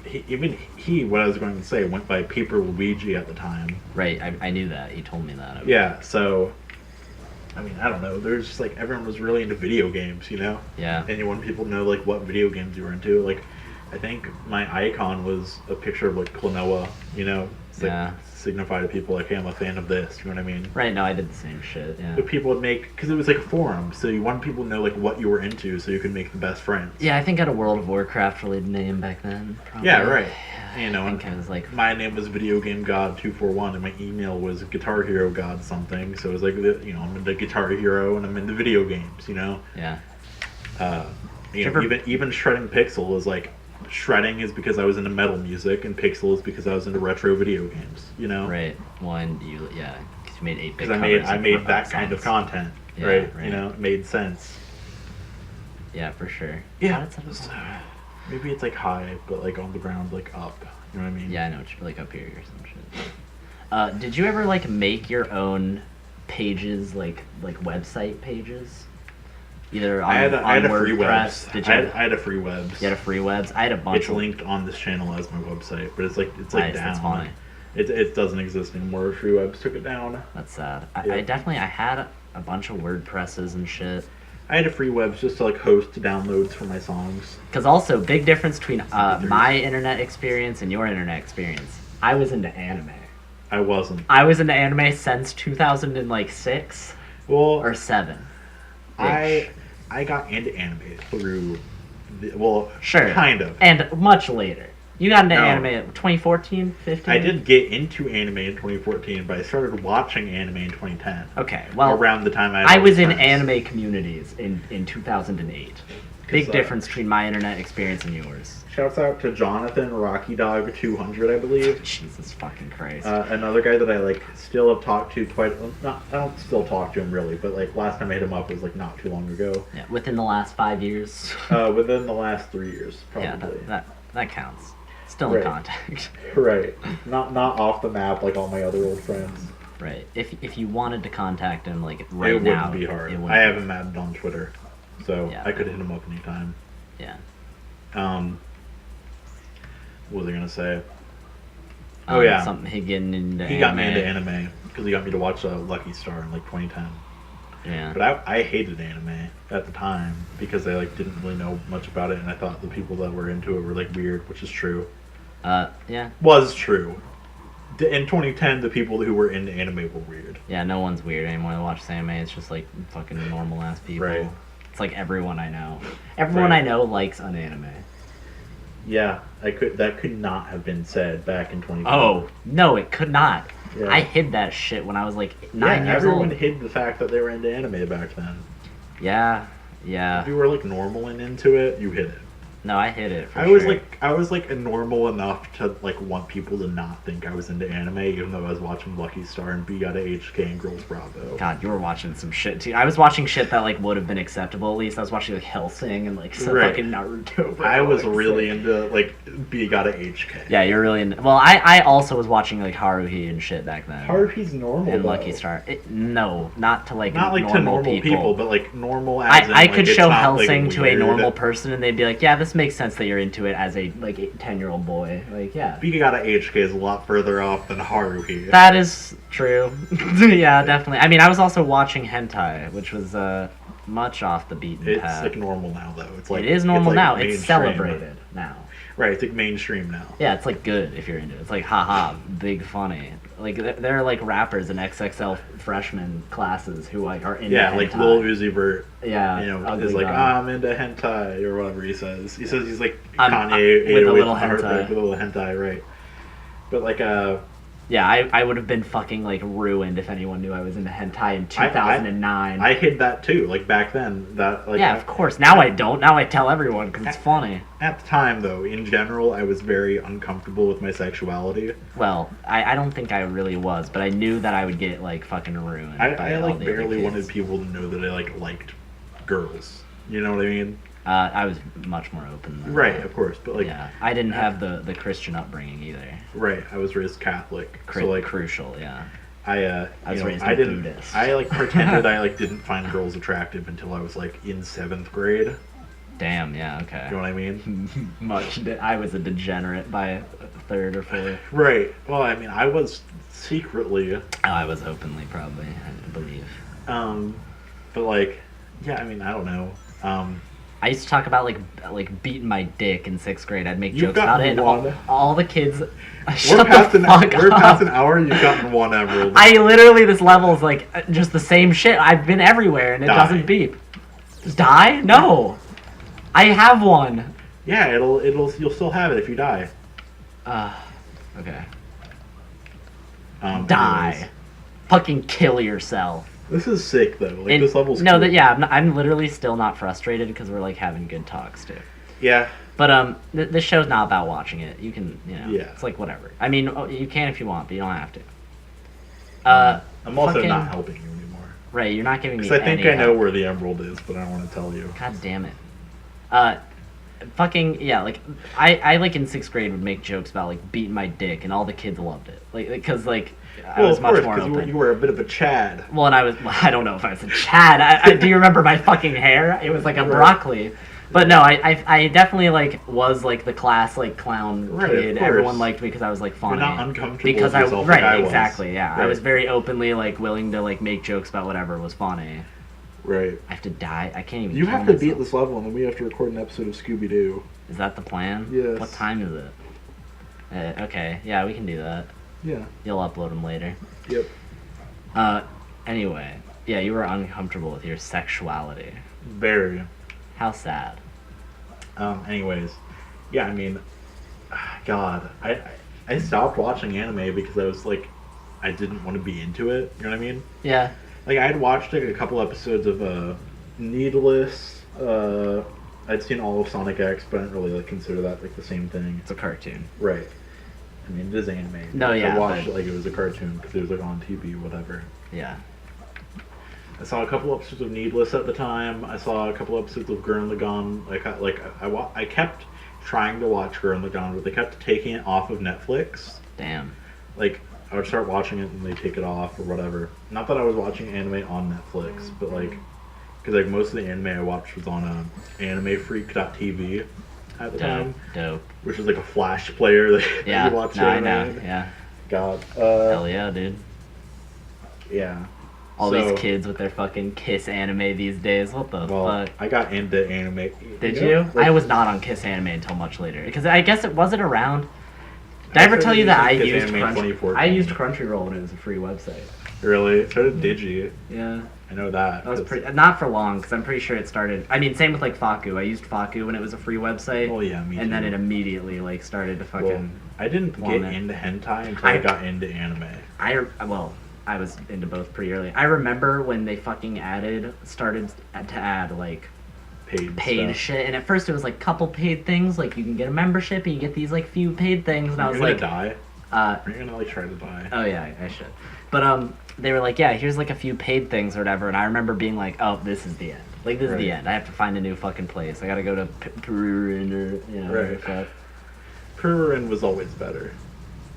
what I was going to say went by Paper Luigi at the time. Right. I knew that. He told me that. Yeah. So. I mean, I don't know. There's just like everyone was really into video games, you know? Yeah. And you want people to know like what video games you were into. Like, I think my icon was a picture of like Klonoa, you know? It's like signify to people like, hey, I'm a fan of this. You know what I mean? Right. No, I did the same shit. Yeah. But people would make, because it was like a forum, so you wanted people to know like what you were into, so you could make the best friends. Yeah, I think I had a World of Warcraft related name back then. Probably. Yeah, right. You know, I think I was like, my name was Video Game God 241, and my email was Guitar Hero God something. So it was like, you know, I'm into Guitar Hero and I'm into video games. You know. Yeah. Even shredding Pixel is like, shredding is because I was into metal music, and Pixel is because I was into retro video games. You know. Right. One, because you made 8-bit. Because I made that kind of content. Yeah, right. You know, it made sense. Yeah, for sure. Yeah. Maybe it's like high, but like on the ground, like up. You know what I mean? Yeah, I know. It's like up here or some shit. Did you ever like make your own pages, like website pages? Either on, I had a free webs. I had a free webs. You had a free webs. I had a bunch. It's linked on this channel as my website, but it's like nice, down. That's funny. It doesn't exist anymore. Free webs took it down. That's sad. I had a bunch of WordPresses and shit. I had a free webs just to like host downloads for my songs. Because also, big difference between my internet experience and your internet experience. I was into anime. I wasn't. I was into anime since 2006 or 7. I got into anime through, kind of. And much later. You got into anime in 2014, 15? I did get into anime in 2014, but I started watching anime in 2010. Okay, well, around the time I was in anime communities in 2008. Big difference between my internet experience and yours. Shouts out to Jonathan Rocky Dog 200, I believe. Jesus fucking Christ. Another guy that I like still have talked to I don't still talk to him really, but like last time I hit him up was like not too long ago. Yeah, within the last 5 years. Within the last 3 years, probably. Yeah, that counts. Still in contact. Right. Not off the map like all my other old friends. Right. If you wanted to contact him like now, it wouldn't be hard. I have him added on Twitter, so I could hit him up anytime. Yeah. What was I gonna say? Something he got me into anime because he got me to watch Lucky Star in like 2010. Yeah. But I hated anime at the time because I like didn't really know much about it, and I thought the people that were into it were like weird, which is true. Yeah. Was true. In 2010, the people who were into anime were weird. Yeah, no one's weird anymore that watches anime. It's just like fucking normal ass people. Right. It's like everyone I know. Everyone I know likes an anime. Yeah, that could not have been said back in 2010. Oh, no, it could not. Yeah. I hid that shit when I was like 9 years old. Everyone hid the fact that they were into anime back then. Yeah. If you were like normal and into it, you hid it. No, I hid it. I was like I was like normal enough to like want people to not think I was into anime, even though I was watching Lucky Star and B Gotta HK and Girls Bravo. God, you were watching some shit too. I was watching shit that like would have been acceptable at least. I was watching like Hellsing and like some Right. fucking Naruto. Bro. I was Like, really sick. into like B Gotta HK. Yeah, you're really into. Well, I also was watching like Haruhi and shit back then. Haruhi's normal. And though. Lucky Star. Not to like Not like normal to normal people, but like normal. As in, I like, could it's show not, like, Hellsing to a weird. normal person and they'd be like, yeah, this makes sense that you're into it as a like 10-year-old boy. Like, yeah. B Gotta HK is a lot further off than Haruhi. That is true. Yeah, definitely. I mean, I was also watching hentai, which was much off the beaten It's path. like normal now, though. It's like It is normal it's, like, now. It's mainstream. celebrated now. Right, it's like mainstream now. Yeah, it's like good if you're into it. It's like haha, big funny. Like there are like rappers in XXL freshman classes who like are into Yeah, hentai. like Lil Uzi Vert, Yeah, you know, ugly is like, guy. I'm into hentai or whatever he says. He says he's like I'm Kanye with a 808 little Heartbreak hentai. with a little hentai, right? But like, Yeah, I would have been fucking like ruined if anyone knew I was into hentai in 2009. I hid that too. Like back then, that like yeah, of course. Now I don't. Now I tell everyone because it's funny. at the time though, in general, I was very uncomfortable with my sexuality. Well, I don't think I really was, but I knew that I would get like fucking ruined. by I all like the other barely kids. wanted people to know that I like liked girls. You know what I mean? I was much more open. Than Right, that. of course, but like, Yeah, I didn't have the Christian upbringing either. right, I was raised Catholic, so like Crucial, yeah. I was you know, raised I a didn't Buddhist. I like pretended I like didn't find girls attractive until I was like in 7th grade. Damn, yeah, okay. You know what I mean? I was a degenerate by third or fourth. Right. Well, I mean, I was secretly, Oh, I was openly, probably, I believe. but like, yeah, I mean, I don't know. I used to talk about like beating my dick in 6th grade. I'd make You've jokes about it. And gotten one. all the kids. We're Shut past the an fuck we're up. past an hour. You've gotten one emerald. I literally this level is like just the same shit. I've been everywhere and it Die. doesn't beep. Die? No. I have one. Yeah, it'll you'll still have it if you die. Okay. Anyways. Die. Fucking kill yourself. This is sick though. Like And- this level's no, cool. that yeah, I'm literally still not frustrated because we're like having good talks too. Yeah. But this show's not about watching it. You can, Yeah. it's like whatever. I mean, you can if you want, but you don't have to. I'm also fucking- not helping you anymore. Right, you're not giving me. Because I think any I know help. where the emerald is, but I don't want to tell you. God damn it. Fucking yeah, like I like in 6th grade would make jokes about like beating my dick, and all the kids loved it, like because like I Well, was of much course, more because open. you were a bit of a Chad. Well, and I don't know if I was a Chad. Do you remember my fucking hair? It was like a broccoli. But no, I definitely like was like the class like clown Right, of kid. course. Everyone liked me because I was like funny. You're not uncomfortable because with yourself right, like I was. exactly, yeah. I Right. was very openly like willing to like make jokes about whatever was funny. Right. I have to die. I can't even. You kill have to beat myself. this level, and then we have to record an episode of Scooby Doo. Is that the plan? Yes. What time is it? Okay, yeah, we can do that. Yeah. You'll upload them later. Yep. Anyway, yeah, you were uncomfortable with your sexuality. Very. How sad. Anyways, yeah, I mean, God, I stopped watching anime because I was like, I didn't want to be into it. You know what I mean? Yeah. Like I had watched like a couple episodes of Needless. I'd seen all of Sonic X, but I didn't really like consider that like the same thing. It's a cartoon. Right. I mean, it is anime. No, yeah, I watched but- it like it was a cartoon because it was like on TV, whatever. Yeah. I saw a couple episodes of Needless at the time. I saw a couple episodes of Gurren Lagann. I kept trying to watch Gurren Lagann, but they kept taking it off of Netflix. Damn. Like I would start watching it and they take it off or whatever. Not that I was watching anime on Netflix, but like because like most of the anime I watched was on AnimeFreak.tv at the time, Dope. which is like a Flash player that Yeah. you watch No, I anime know. in. Yeah. God. Hell yeah, dude. Yeah. All So- these kids with their fucking Kiss anime these days. What the Well, fuck? I got into anime. Did know, you? like, I was not on Kiss anime until much later. Because I guess it wasn't around. Did I I ever tell started you that I using Kiss used Anime in 2014. I used Crunchyroll when it was a free website. Really? So did Digi. Yeah. I know that. That was That's- pretty not for long because I'm pretty sure it started. I mean, same with like Faku. I used Faku when it was a free website. Oh yeah, me too. And then it immediately like started to fucking. Well, I didn't get Vomit. into hentai until I got into anime. I was into both pretty early. I remember when they fucking started to add like paid stuff. shit. And at first it was like couple paid things, like you can get a membership and you get these like few paid things. And I was You're like, gonna die. Are you gonna like try to die? Oh yeah, I should. But they were like, yeah, here's like a few paid things or whatever. And I remember being like, oh, this is the end. Like this is the end. I have to find a new fucking place. I gotta go to Peruvian or Right. Peruvian was always better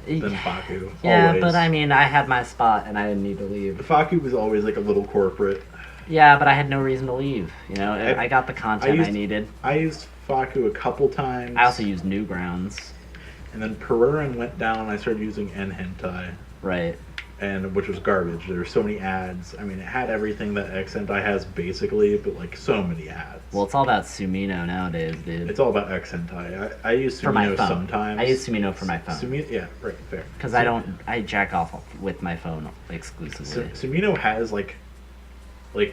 than Faku. Yeah, always. but I mean, I had my spot and I didn't need to leave. Faku was always like a little corporate. Yeah, but I had no reason to leave. You know, I got the content I needed. I used Faku a couple times. I also used Newgrounds. And then Peruvian went down and I started using N-Hentai. Right. And which was garbage. There were so many ads. I mean, it had everything that X-Hentai has basically, but like so many ads. Well, it's all about Sumino nowadays, dude. It's all about X-Hentai. I use Sumino sometimes. I use Sumino for my phone. Yeah, right, fair. Because I jack off with my phone exclusively. Sumino has like, I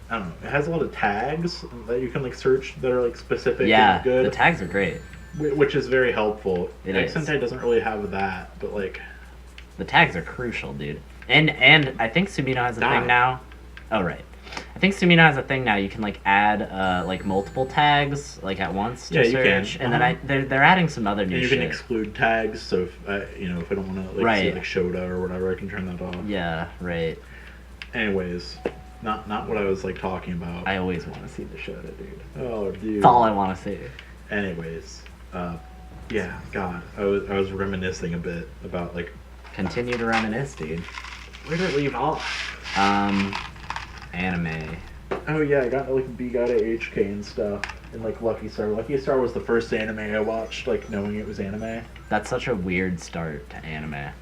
don't know, it has a lot of tags that you can like search that are like specific and good. The tags are great. Which is very helpful. X-Hentai doesn't really have that, but like... The tags are crucial, dude. And I think Sumino has a thing now. Oh, right. I think Sumino has a thing now. You can like add like multiple tags like at once to search. And then they're adding some other new shit. You can exclude tags, so if I don't want to like see like Shoda or whatever, I can turn that off. Yeah, right. Anyways, not what I was like talking about. I always want to see the Shoda, dude. Oh, dude. That's all I want to see. Anyways, yeah, God, I was reminiscing a bit about like. Continue to reminisce, dude. Where did it leave off? Anime. Oh yeah, I got like B got HK and stuff, and like Lucky Star. Lucky Star was the first anime I watched, like knowing it was anime. That's such a weird start to anime.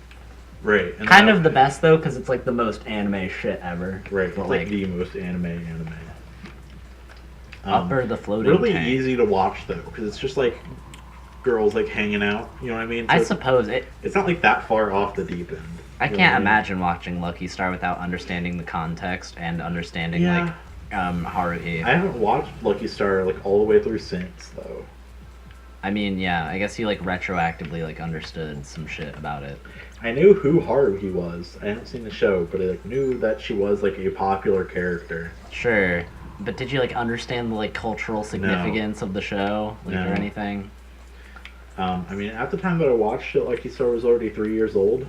Right. And kind of the best though, because it's like the most anime shit ever. Right. But, it's like the most anime. Upper the floating. Really tank. Easy to watch though, because it's just like girls like hanging out. You know what I mean? So I suppose it's not like that far off the deep end. I can't imagine watching Lucky Star without understanding the context and understanding like Haruhi. I haven't watched Lucky Star like all the way through since though. I mean, yeah, I guess you like retroactively like understood some shit about it. I knew who Haruhi was. I hadn't seen the show, but I like knew that she was like a popular character. Sure, but did you like understand the like cultural significance of the show, or anything? I mean, at the time that I watched it, Lucky Star was already 3 years old.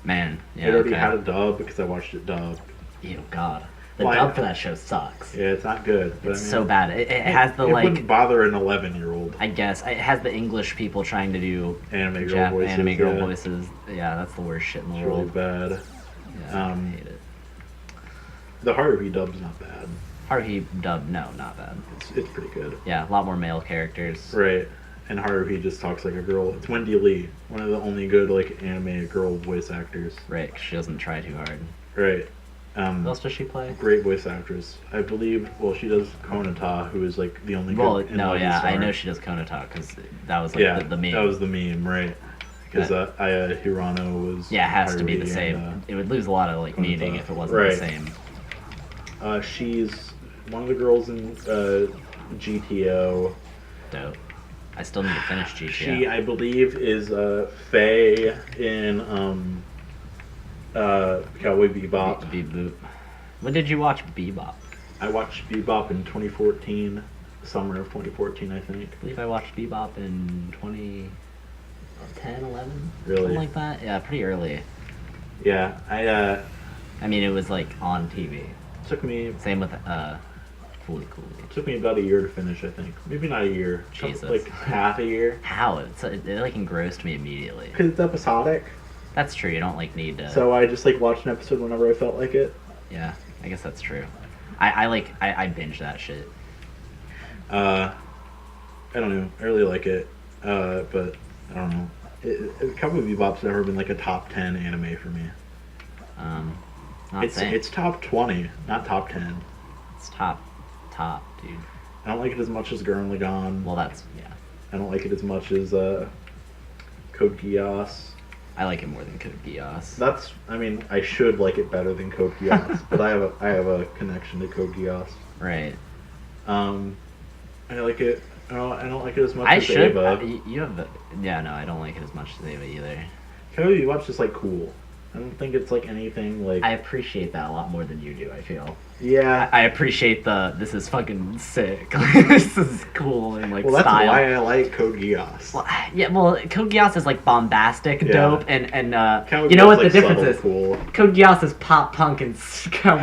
Man, yeah. It already had a dub because I watched it dubbed. Ew, God. The dub for that show sucks. Yeah, it's not good. But it's so bad. It has the it wouldn't bother an 11-year-old. I guess it has the English people trying to do anime girl voices. Yeah, that's the worst shit in the world. Really bad. Yeah, I hate it. The Haruhi dub's not bad. Haruhi dub, no, not bad. It's pretty good. Yeah, a lot more male characters. Right. And Haruhi just talks like a girl. It's Wendy Lee, one of the only good like anime girl voice actors. Right, 'cause she doesn't try too hard. Right. What else does she play? Great voice actress. I believe. Well, she does Konata, who is like the only. Well, good no, yeah, star. I know she does Konata because that was like the meme. That was the meme, right? Because Aya Hirano was. Yeah, it has to be the Haruhi same. And, it would lose a lot of like Konata. meaning if it wasn't the same. She's one of the girls in GTO. Dope. I still need to finish GTO. She, I believe, is Faye in Cowboy Bebop. Bebop. When did you watch Bebop? I watched Bebop in 2014, summer of 2014, I think. I believe I watched Bebop in 2010, 11? Really? Something like that? Yeah, pretty early. Yeah, I mean, it was like on TV. Took me... Same with Fully Cool. Took me about a year to finish, I think. Maybe not a year. Jesus. Like half a year. How? It like engrossed me immediately. Because it's episodic. That's true. You don't like need to. So I just like watched an episode whenever I felt like it. Yeah, I guess that's true. I binge that shit. I don't know. I really like it. But I don't know. Cowboy Bebop's never been like a top 10 anime for me. It's top 20, not top 10. It's top, dude. I don't like it as much as Gurren Lagann. Well, that's I don't like it as much as Code Geass. I like it more than Code Geass. That's. I mean, I should like it better than Code Geass, but I have a connection to Code Geass. Right. I like it. I don't like it as much as Ava. You have. Yeah, no, I don't like it as much as Ava either. Cowboy Bebop's just like cool. I don't think it's like anything like. I appreciate that a lot more than you do, I feel. Yeah. I appreciate this is fucking sick. This is cool and like Well, that's style. why I like Code Geass. Well, yeah, well, Code Geass is like bombastic, dope, and Code you know Geass, what the like, difference subtle, is? cool. Code Geass is pop punk and Code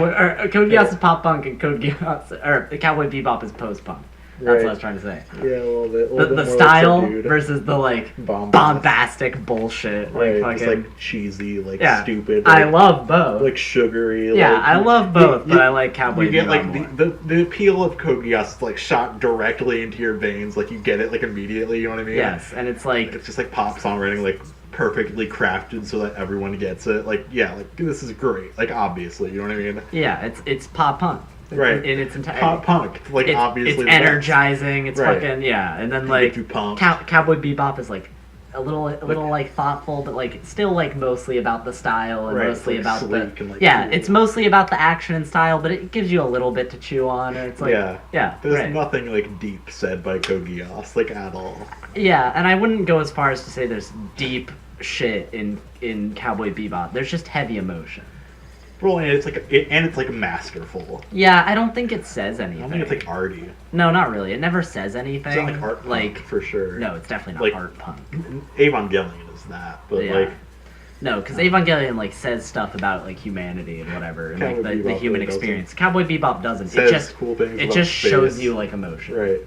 Geass is pop punk and Code Geass or Cowboy Bebop is post punk. That's what I was trying to say. Yeah, a little bit. The more style subdued. versus the like Bombastic. bombastic bullshit, Right, like just fucking like cheesy, like yeah. stupid. I Like, love both. like sugary. Yeah, like, I love both, but I like Cowboy You get Bebop like more. the appeal of Code Geass is like shot directly into your veins. Like you get it like immediately. You know what I mean? Yes, and it's like It's just like pop songwriting, like perfectly crafted so that everyone gets it. Like yeah, like this is great. Like obviously, you know what I mean? yeah, it's pop punk. Right. In its entirety. Pop punk, like it's, obviously. it's the best. energizing. It's Right. fucking yeah, and then Can like get you pumped. Cowboy Bebop is like a little like thoughtful, but like still like mostly about the style and Right, mostly it's, like, about the sleek and, like, yeah. cool. It's mostly about the action and style, but it gives you a little bit to chew on. And it's like yeah, There's right. nothing like deep said by Code Geass, like at all. Yeah, and I wouldn't go as far as to say there's deep shit in Cowboy Bebop. There's just heavy emotion. Well, and it's like masterful. Yeah, I don't think it says anything. I don't think it's like arty. No, not really. It never says anything. It's not like art punk, for sure. No, it's definitely not Like, art punk. Evangelion is that, but Yeah. like No, because Evangelion like says stuff about like humanity and whatever, and like Cowboy the Bebop human really doesn't. experience. Cowboy Bebop doesn't. says It just cool things. it about just space. shows you like emotion. Right.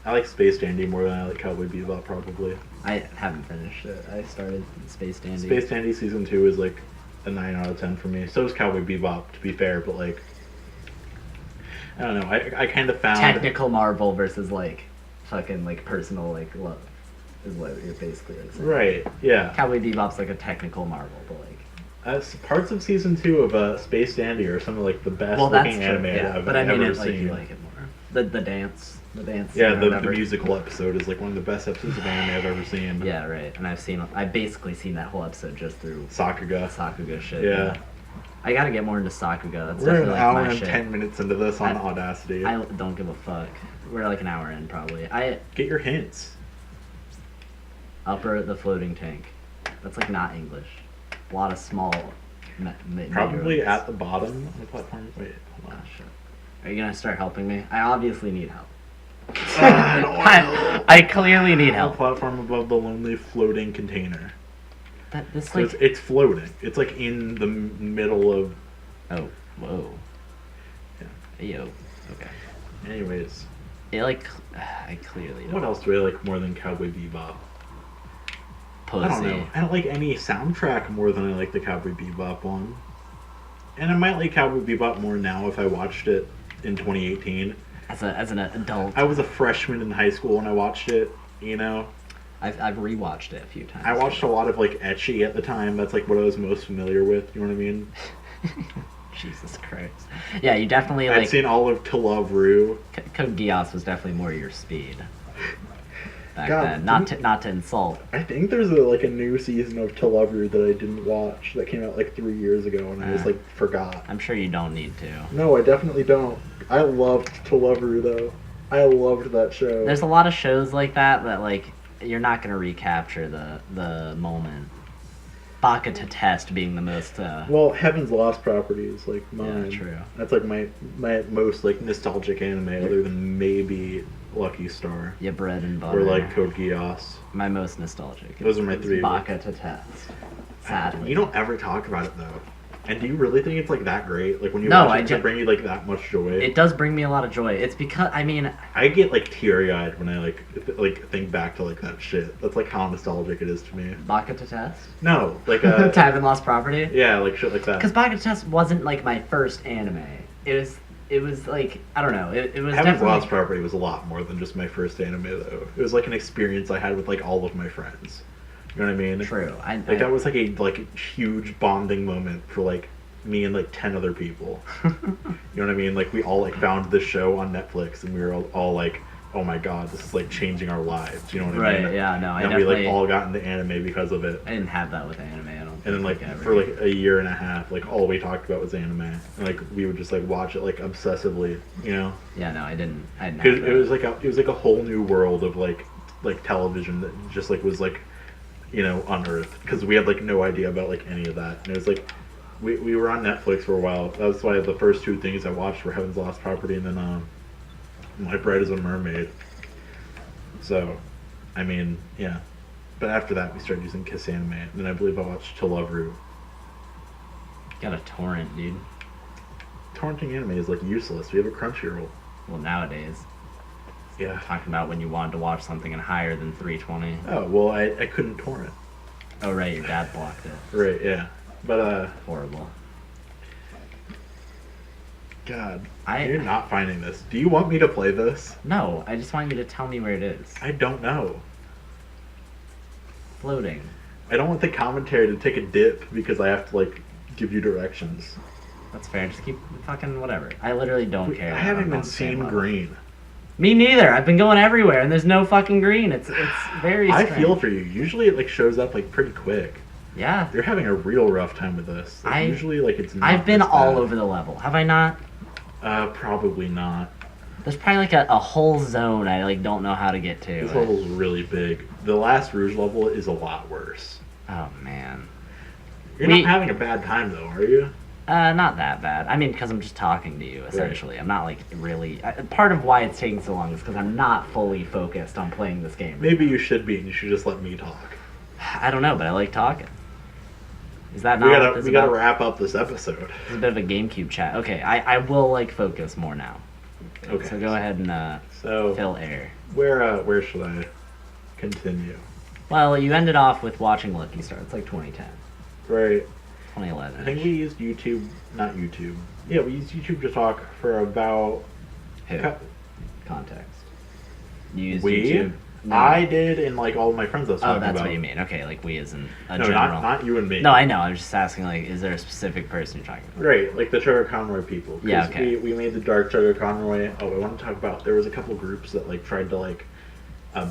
I like Space Dandy more than I like Cowboy Bebop, probably. I haven't finished it. I started Space Dandy. Space Dandy season 2 is like a 9 out of 10 for me. So is Cowboy Bebop, to be fair, but like I don't know. I kind of found Technical marvel versus like fucking like personal like love is what you're basically like saying. right. Yeah. Cowboy Bebop's like a technical marvel, but like Parts of season 2 of Space Dandy are some of like the best well, that's looking true. anime Yeah, I've but I mean ever it like seen. you like it more. The dance. Yeah, or the whatever. musical episode is like one of the best episodes of anime I've ever seen. Yeah, right. And I've basically seen that whole episode just through Sakuga. Sakuga shit. Yeah. I gotta get more into Sakuga. That's We're an definitely like hour my and shit. 10 minutes into this on Audacity. I don't give a fuck. We're like an hour in probably. Get your hints. Upper the floating tank. That's like not English. A lot of small. Probably meteorites. at the bottom on the platform. Wait, hold Oh, on. shit. Are you gonna start helping me? I obviously need help. I don't know. I clearly need On the help. platform above the lonely floating container. This So like it's floating. It's like in the middle of. oh whoa. Yeah. Yo. Okay. Anyways, It like I clearly don't. what else do I like more than Cowboy Bebop? Pussy. I don't know. I don't like any soundtrack more than I like the Cowboy Bebop one. And I might like Cowboy Bebop more now if I watched it in 2018. As an adult, I was a freshman in high school when I watched it, you know? I've rewatched it a few times. I watched a lot of like ecchi at the time. That's like what I was most familiar with, you know what I mean? Jesus Christ. Yeah, you definitely I'd like. seen all of To Love Ru. Code Geass was definitely more your speed. Back God, then, not to insult. I think there's a new season of To Love Ru that I didn't watch that came out like 3 years ago and I just like forgot. I'm sure you don't need to. No, I definitely don't. I loved To Love Ru though. I loved that show. There's a lot of shows like that like you're not gonna recapture the moment. Baka to Test being the most. Well, Heaven's Lost Property is like mine. Yeah, true. That's like my most like nostalgic anime, other than maybe Lucky Star Yeah, bread and butter. or like Code Geass. My most nostalgic. Those are my is three. Baka to Test. Sadly. You don't ever talk about it though. And do you really think it's like that great? Like when you No, watch I it, does ju- it bring you like that much joy? It does bring me a lot of joy. It's because I mean, I get like teary eyed when I like think back to like that shit. That's like how nostalgic it is to me. Baka to Test. No, like Tab and Lost Property. yeah, like shit like that. Because Baka to Test wasn't like my first anime. It was like I don't know. It was Heaven's definitely Lost Property was a lot more than just my first anime though. It was like an experience I had with like all of my friends. You know what I mean? true. Like that was like a huge bonding moment for like me and like 10 other people. You know what I mean? Like we all like found this show on Netflix and we were all like, oh my god, this is like changing our lives. You know what I mean? Right. Yeah. No. I And we definitely. like all got into anime because of it. I didn't have that with anime. I don't. And then like think ever. for like a year and a half, like all we talked about was anime. And like we would just like watch it like obsessively, you know? Yeah. No. I didn't. Have Because that. it was like a whole new world of like television that just like was like, unearthed because we had like no idea about like any of that. And it was like we were on Netflix for a while. That's why the first two things I watched were Heaven's Lost Property and then My Bride is a Mermaid. So, I mean, yeah. But after that, we started using Kiss Anime, and then I believe I watched To Love Ru. Got a torrent, dude. Torrenting anime is like useless. We have a Crunchyroll. Well, nowadays. Yeah. Talking about when you wanted to watch something in higher than 320. Oh, well, I couldn't torrent. Oh, right, your dad blocked it. Right, yeah. But, Horrible. God, you're not finding this. Do you want me to play this? No, I just want you to tell me where it is. I don't know. Floating. I don't want the commentary to take a dip because I have to, like, give you directions. That's fair. Just keep fucking whatever. I literally don't care. I haven't even seen green. Me neither. I've been going everywhere and there's no fucking green. It's very strange. I feel for you. Usually it, like, shows up, like, pretty quick. Yeah. You're having a real rough time with this. Like, usually, like, it's not I've been all bad. over the level. Have I not? Probably not. There's probably like a whole zone I like don't know how to get to. This level's really big. The last Rouge level is a lot worse. Oh man. You're not having a bad time though, are you? Not that bad. I mean, because I'm just talking to you essentially. Right. I'm not like really. Part of why it's taking so long is because I'm not fully focused on playing this game. Maybe you should be, and you should just let me talk. I don't know, but I like talking. Is that not? We gotta wrap up this episode. It's a bit of a GameCube chat. Okay, I will like focus more now. Okay. So go ahead and fill air. Where should I continue? Well, you ended off with watching Lucky Star. It's like 2010. Right. 2011. I think we used YouTube, not YouTube. Yeah, we used YouTube to talk for about. Who? Context. You used we? YouTube. No. I did, and like all of my friends I was talking about. Oh, that's what you mean. Okay, like we as in a no, general. not you and me. No, I know. I was just asking, like, is there a specific person you're talking about? Right, like the Sugar Conroy people. Yeah, okay. We made the Dark Sugar Conroy. Oh, I want to talk about. There was a couple groups that like tried to like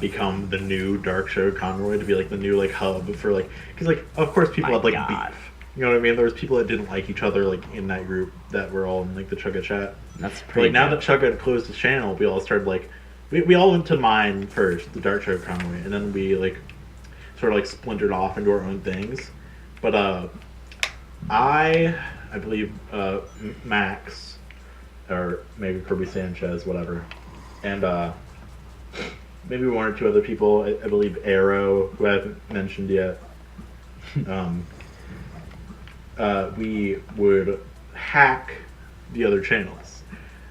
become the new Dark Sugar Conroy to be like the new like hub for like because like of course people had like beef. You know what I mean? There was people that didn't like each other like in that group that were all in like the Chugga chat. That's pretty. Like now that Chugga had closed his channel, we all started like. We all went to mine first, the Dark Sugar Conway, and then we like sort of like splintered off into our own things. But I believe Max or maybe Kirby Sanchez, whatever, and maybe one or two other people. I believe Arrow, who I haven't mentioned yet. We would hack the other channels,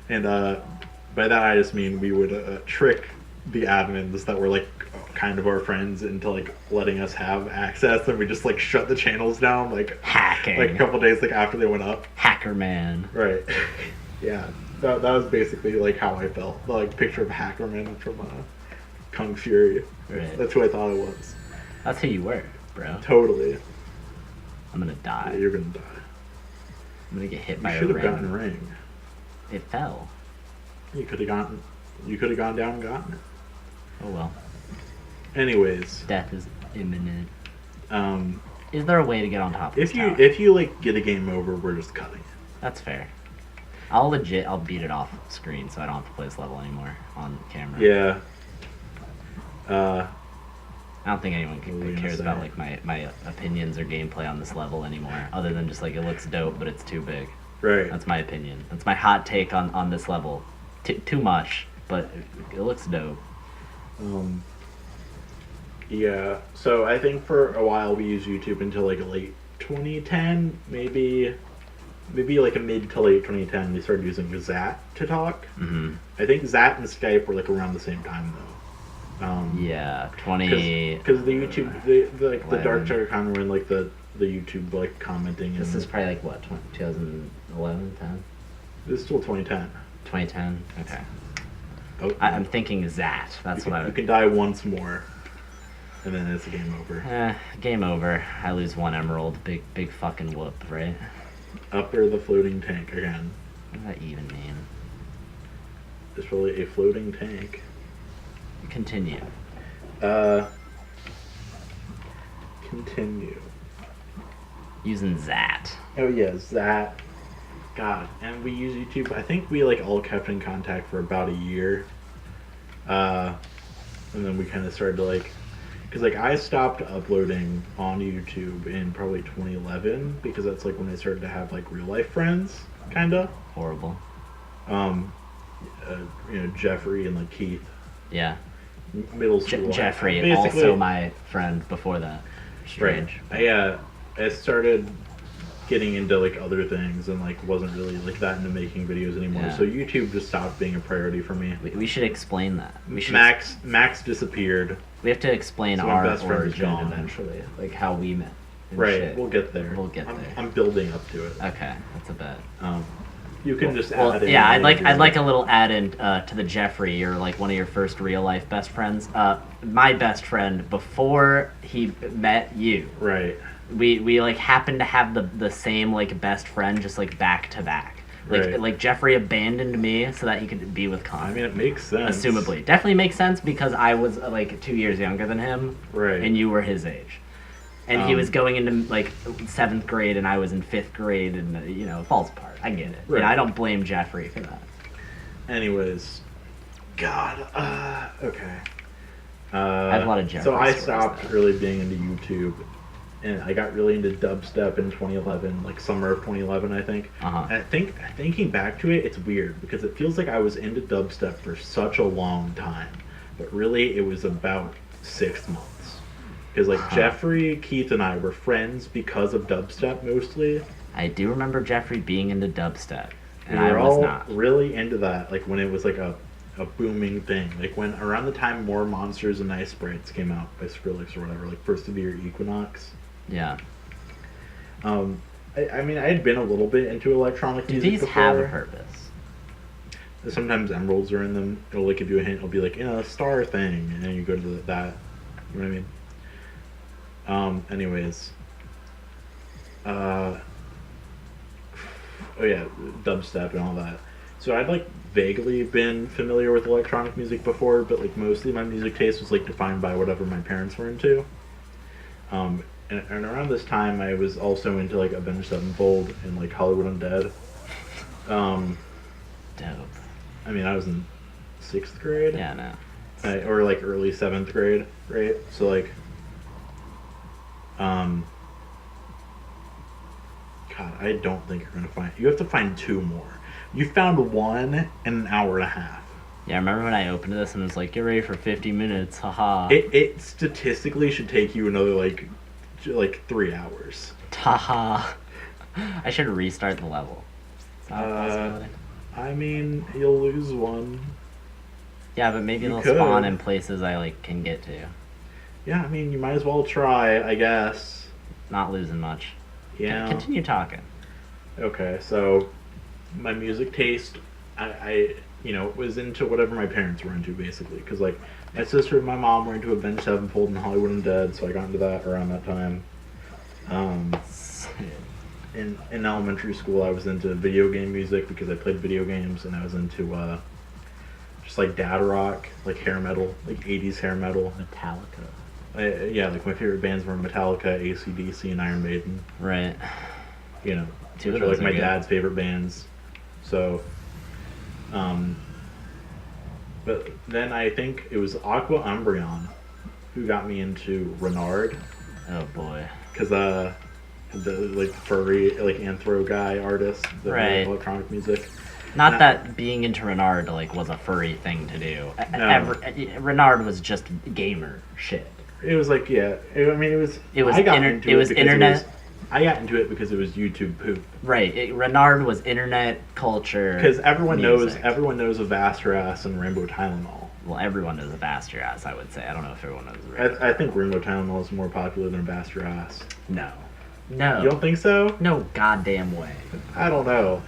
and by that I just mean we would trick the admins that were like kind of our friends into like letting us have access, and we just like shut the channels down like hacking like a couple days like after they went up. Hacker man. Right. Yeah. That was basically like how I felt. The like picture of Hackerman from Kung Fury. Right. That's who I thought it was. That's who you were, bro. Totally. I'm gonna die. Yeah, you're gonna die. I'm gonna get hit by a ring. You should have gotten a ring. It fell. You could have gone down and gotten it. Oh well. Anyways. Death is imminent. Is there a way to get on top of this tower? If you like get a game over, we're just cutting it. That's fair. I'll beat it off screen so I don't have to play this level anymore on camera. Yeah. I don't think anyone cares about like my opinions or gameplay on this level anymore, other than just like it looks dope, but it's too big. Right. That's my opinion. That's my hot take on this level. Too much, but it looks dope. Yeah. So I think for a while we used YouTube until like late 2010, maybe like a mid to late 2010. We started using Zat to talk. Mm-hmm. I think Zat and Skype were like around the same time though. Yeah, 20. Because the YouTube, the Dark Sugar Conroy and like the YouTube like commenting. This is probably like what 2011, 10. This is still 2010. 2010. Okay. Oh, I'm thinking Zat. That's what I. You can die once more, and then it's game over. Game over. I lose one emerald. Big fucking whoop, right? Upper the floating tank again. What does that even mean? It's really a floating tank. Continue. Continue. Using Zat. Oh yeah, Zat. God, and we use YouTube. I think we like all kept in contact for about a year, and then we kind of started to like, because like I stopped uploading on YouTube in probably 2011 because that's like when I started to have like real life friends, kinda. Horrible. Um, Jeffrey and like Keith. Yeah. Middle school. Jeffrey, Basically, also my friend before that. Strange. Right. I started getting into like other things and like wasn't really like that into making videos anymore. Yeah. So YouTube just stopped being a priority for me. We should explain that. Max disappeared. We have to explain So my our best friend is origin gone. eventually, like how we met. and Right, shit. we'll get there. I'm building up to it. Okay, that's a bet. You can just add in. Yeah, I'd like a little add in to the Jeffrey. You're like one of your first real life best friends. My best friend before he met you. Right. We like happened to have the same like best friend just like back to back. Like Jeffrey abandoned me so that he could be with Connor. I mean, it makes sense. Assumably, definitely makes sense because I was like 2 years younger than him. Right. And you were his age. And he was going into like 7th grade, and I was in 5th grade, and it falls apart. I get it. Right. I don't blame Jeffrey for that. Anyways, God. Okay. I have a lot of Jeffrey So I stories, stopped though. really being into YouTube, and I got really into dubstep in 2011, like summer of 2011, I think. Uh-huh. And thinking back to it, it's weird because it feels like I was into dubstep for such a long time, but really it was about 6 months. Because like Jeffrey, Keith, and I were friends because of dubstep mostly. I do remember Jeffrey being into dubstep, and we I were was all not. really into that, like when it was like a booming thing. Like when around the time More Monsters and Ice Sprites came out by Skrillex or whatever, like first of the year Equinox. Yeah. I mean, I had been a little bit into electronic Do music these before. have a purpose? Sometimes emeralds are in them. It'll like give you a hint. It'll be like a star thing, and then you go to that. You know what I mean? Anyways. Oh yeah, dubstep and all that. So I'd like vaguely been familiar with electronic music before, but like mostly my music taste was like defined by whatever my parents were into. And around this time, I was also into like Avenged Sevenfold and like Hollywood Undead. Dope. I mean, I was in 6th grade. Yeah, no. Or like early 7th grade, right? So like, God, I don't think you're gonna find. You have to find 2 more. You found 1 in an hour and a half. Yeah, I remember when I opened this and it was like, get ready for 50 minutes, haha. It statistically should take you another like 3 hours. Haha. I should restart the level. It's not a possibility. I mean, you'll lose 1. Yeah, but maybe they'll could. spawn in places I like can get to. Yeah, I mean, you might as well try, I guess. Not losing much. Yeah. Continue talking. Okay, so my music taste, I was into whatever my parents were into, basically. Because, like, my sister and my mom were into Avenged Sevenfold and Hollywood Undead, so I got into that around that time. In elementary school, I was into video game music because I played video games, and I was into, just, like, dad rock, like hair metal, like 80s hair metal. Metallica. Yeah, like, my favorite bands were Metallica, AC/DC, and Iron Maiden. Right. Which Two of are those like my are good. dad's favorite bands. So, but then I think it was Aqua Umbreon who got me into Renard, Oh boy. because the like furry like anthro guy artist that made Right. electronic music. Not No. that being into Renard like was a furry thing to do. No. Renard was just gamer shit. It was like it was. It was I got inter- into it was because internet- I got into it because it was YouTube poop. Right. Renard was internet culture. Because everyone knows music. a Vastrass and Rainbow Tylenol. Well, everyone knows a bastard ass, I would say. I don't know if everyone knows a Rainbow. I think Rainbow Tylenol is more popular than Vastrass. No. You don't think so? No goddamn way. I don't know.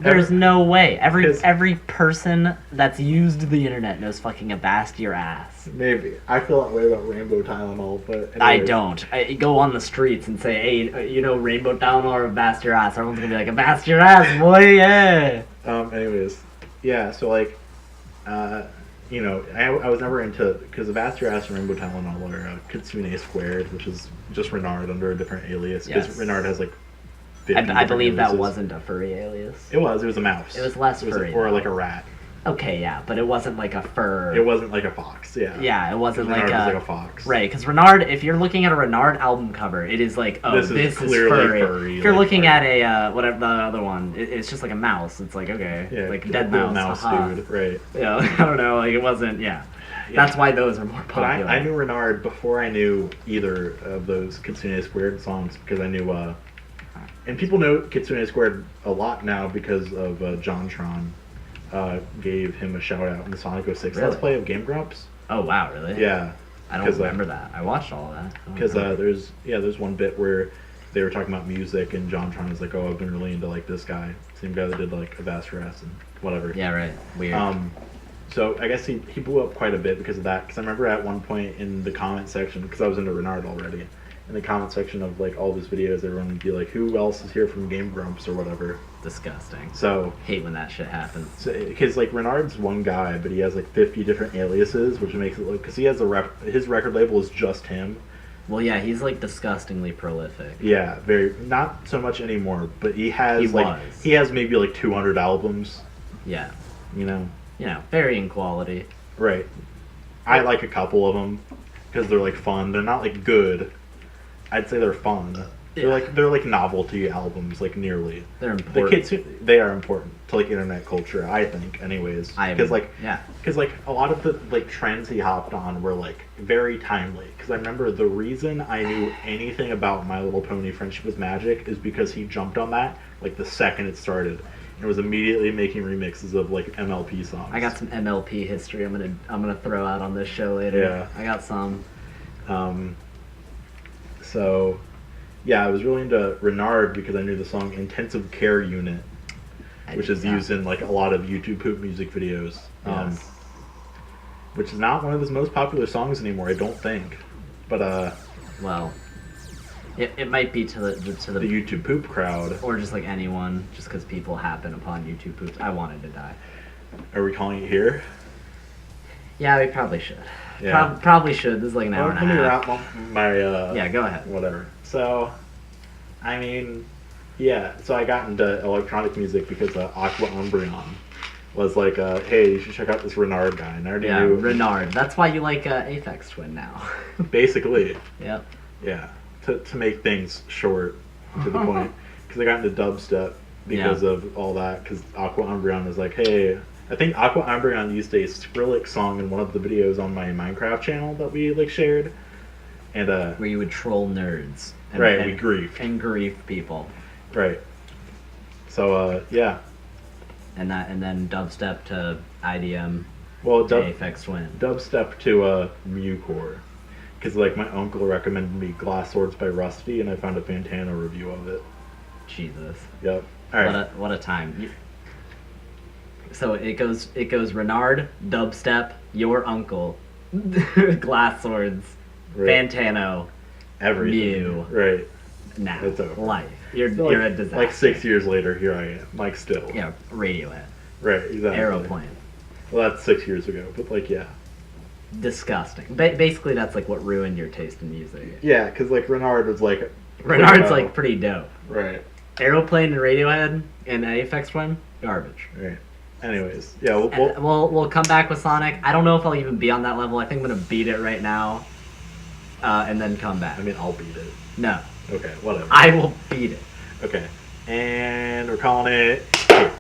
There's no way. Because- Every person that's used the internet knows fucking a bast your ass. Maybe. I feel that way about Rainbow Tylenol, but I anyways. don't. I go on the streets and say, hey, Rainbow Down or a bast your ass. Everyone's gonna be like, a bast your ass, boy, yeah. Anyways, yeah. So like, I was never into because the Vastrass and Rainbow Tylenol are Kitsune Squared, which is just Renard under a different alias. Because Yes. Renard has like 50 I different believe that aliases. wasn't a furry alias. It was a mouse. It was less furry, or though. like a rat. Okay, yeah, but it wasn't like a fur. It wasn't like a fox. Yeah. Yeah, it wasn't like Renard a, was like a fox. Right, because Renard, if you're looking at a Renard album cover, it is like, oh, this is clearly furry. If you're like looking furry. at a whatever the other one, it's just like a mouse. It's like, okay, Yeah, like dead mouse, dude, right? Yeah, I don't know, like it wasn't. Yeah, that's why those are more But popular. I knew Renard before I knew either of those Kitsune Squared songs because I knew, and people know Kitsune Squared a lot now because of JonTron. Gave him a shout out in the Sonic 06 Really? Let's Play of Game Grumps. Oh wow, really? Yeah. I don't remember that. I watched all of that. Because there's one bit where they were talking about music and JonTron was like, oh, I've been really into like this guy, same guy that did like Avastras and whatever. Yeah, right. Weird. So I guess he blew up quite a bit because of that. Because I remember at one point in the comment section, because I was into Renard already, in the comment section of like all of his videos, everyone would be like, who else is here from Game Grumps or whatever. Disgusting. So hate when that shit happens. Because like Renard's one guy, but he has like 50 different aliases, which makes it look, because he has his record label is just him. Well, yeah, he's like disgustingly prolific. Yeah, very, not so much anymore, but he has he has maybe like 200 albums. Yeah. You know, varying quality. Right. I like a couple of them because they're like fun. They're not like good. I'd say they're fun. Yeah. They're like novelty albums, like nearly. They're important. The kids, they are important to like internet culture, I think, anyways. Because like a lot of the like trends he hopped on were like very timely. Because I remember the reason I knew anything about My Little Pony: Friendship is Magic is because he jumped on that like the second it started. And was immediately making remixes of like MLP songs. I got some MLP history. I'm gonna throw out on this show later. Yeah, I got some. So, yeah, I was really into Renard because I knew the song "Intensive Care Unit," which is used in like a lot of YouTube poop music videos. Yes. Which is not one of his most popular songs anymore, I don't think. But well, it might be to the YouTube poop crowd, or just like anyone, just because people happen upon YouTube poops. I wanted to die. Are we calling it here? Yeah, we probably should. Yeah. Probably should. This is like an hour and a half. Yeah, go ahead. Whatever. So, I mean, yeah. So I got into electronic music because Aqua Umbreon was like, hey, you should check out this Renard guy. And I already knew. Renard. That's why you like Aphex Twin now. Basically. Yep. Yeah. To make things short to the point. Because I got into dubstep because of all that. Because Aqua Umbreon is like, hey, I think Aqua Umbreon used a Skrillex song in one of the videos on my Minecraft channel that we like shared. And where you would troll nerds. We grief. And grief people. Right. So yeah. And then dubstep to IDM. Well, Aphex Twin. Dubstep to Mucore. Because like my uncle recommended me Glass Swords by Rusty, and I found a Fantano review of it. Jesus. Yep. All right. What a time. So it goes Renard, dubstep, your uncle, Glass Swords, Fantano, everything. Mew. Right. Now. It's over. Life. You're a disaster. Like 6 years later, here I am. Like still. Yeah, Radiohead. Right, exactly. Aeroplane. Well, that's 6 years ago, but like, yeah. Disgusting. Basically, that's like what ruined your taste in music. Yeah, because like Renard was like... Renard's like pretty dope. Right. Aeroplane and Radiohead and Aphex Twin, garbage. Right. Anyways, yeah, we'll come back with Sonic. I don't know if I'll even be on that level. I think I'm gonna beat it right now, and then come back. I mean, I'll beat it. No. Okay, whatever. I will beat it. Okay, and we're calling it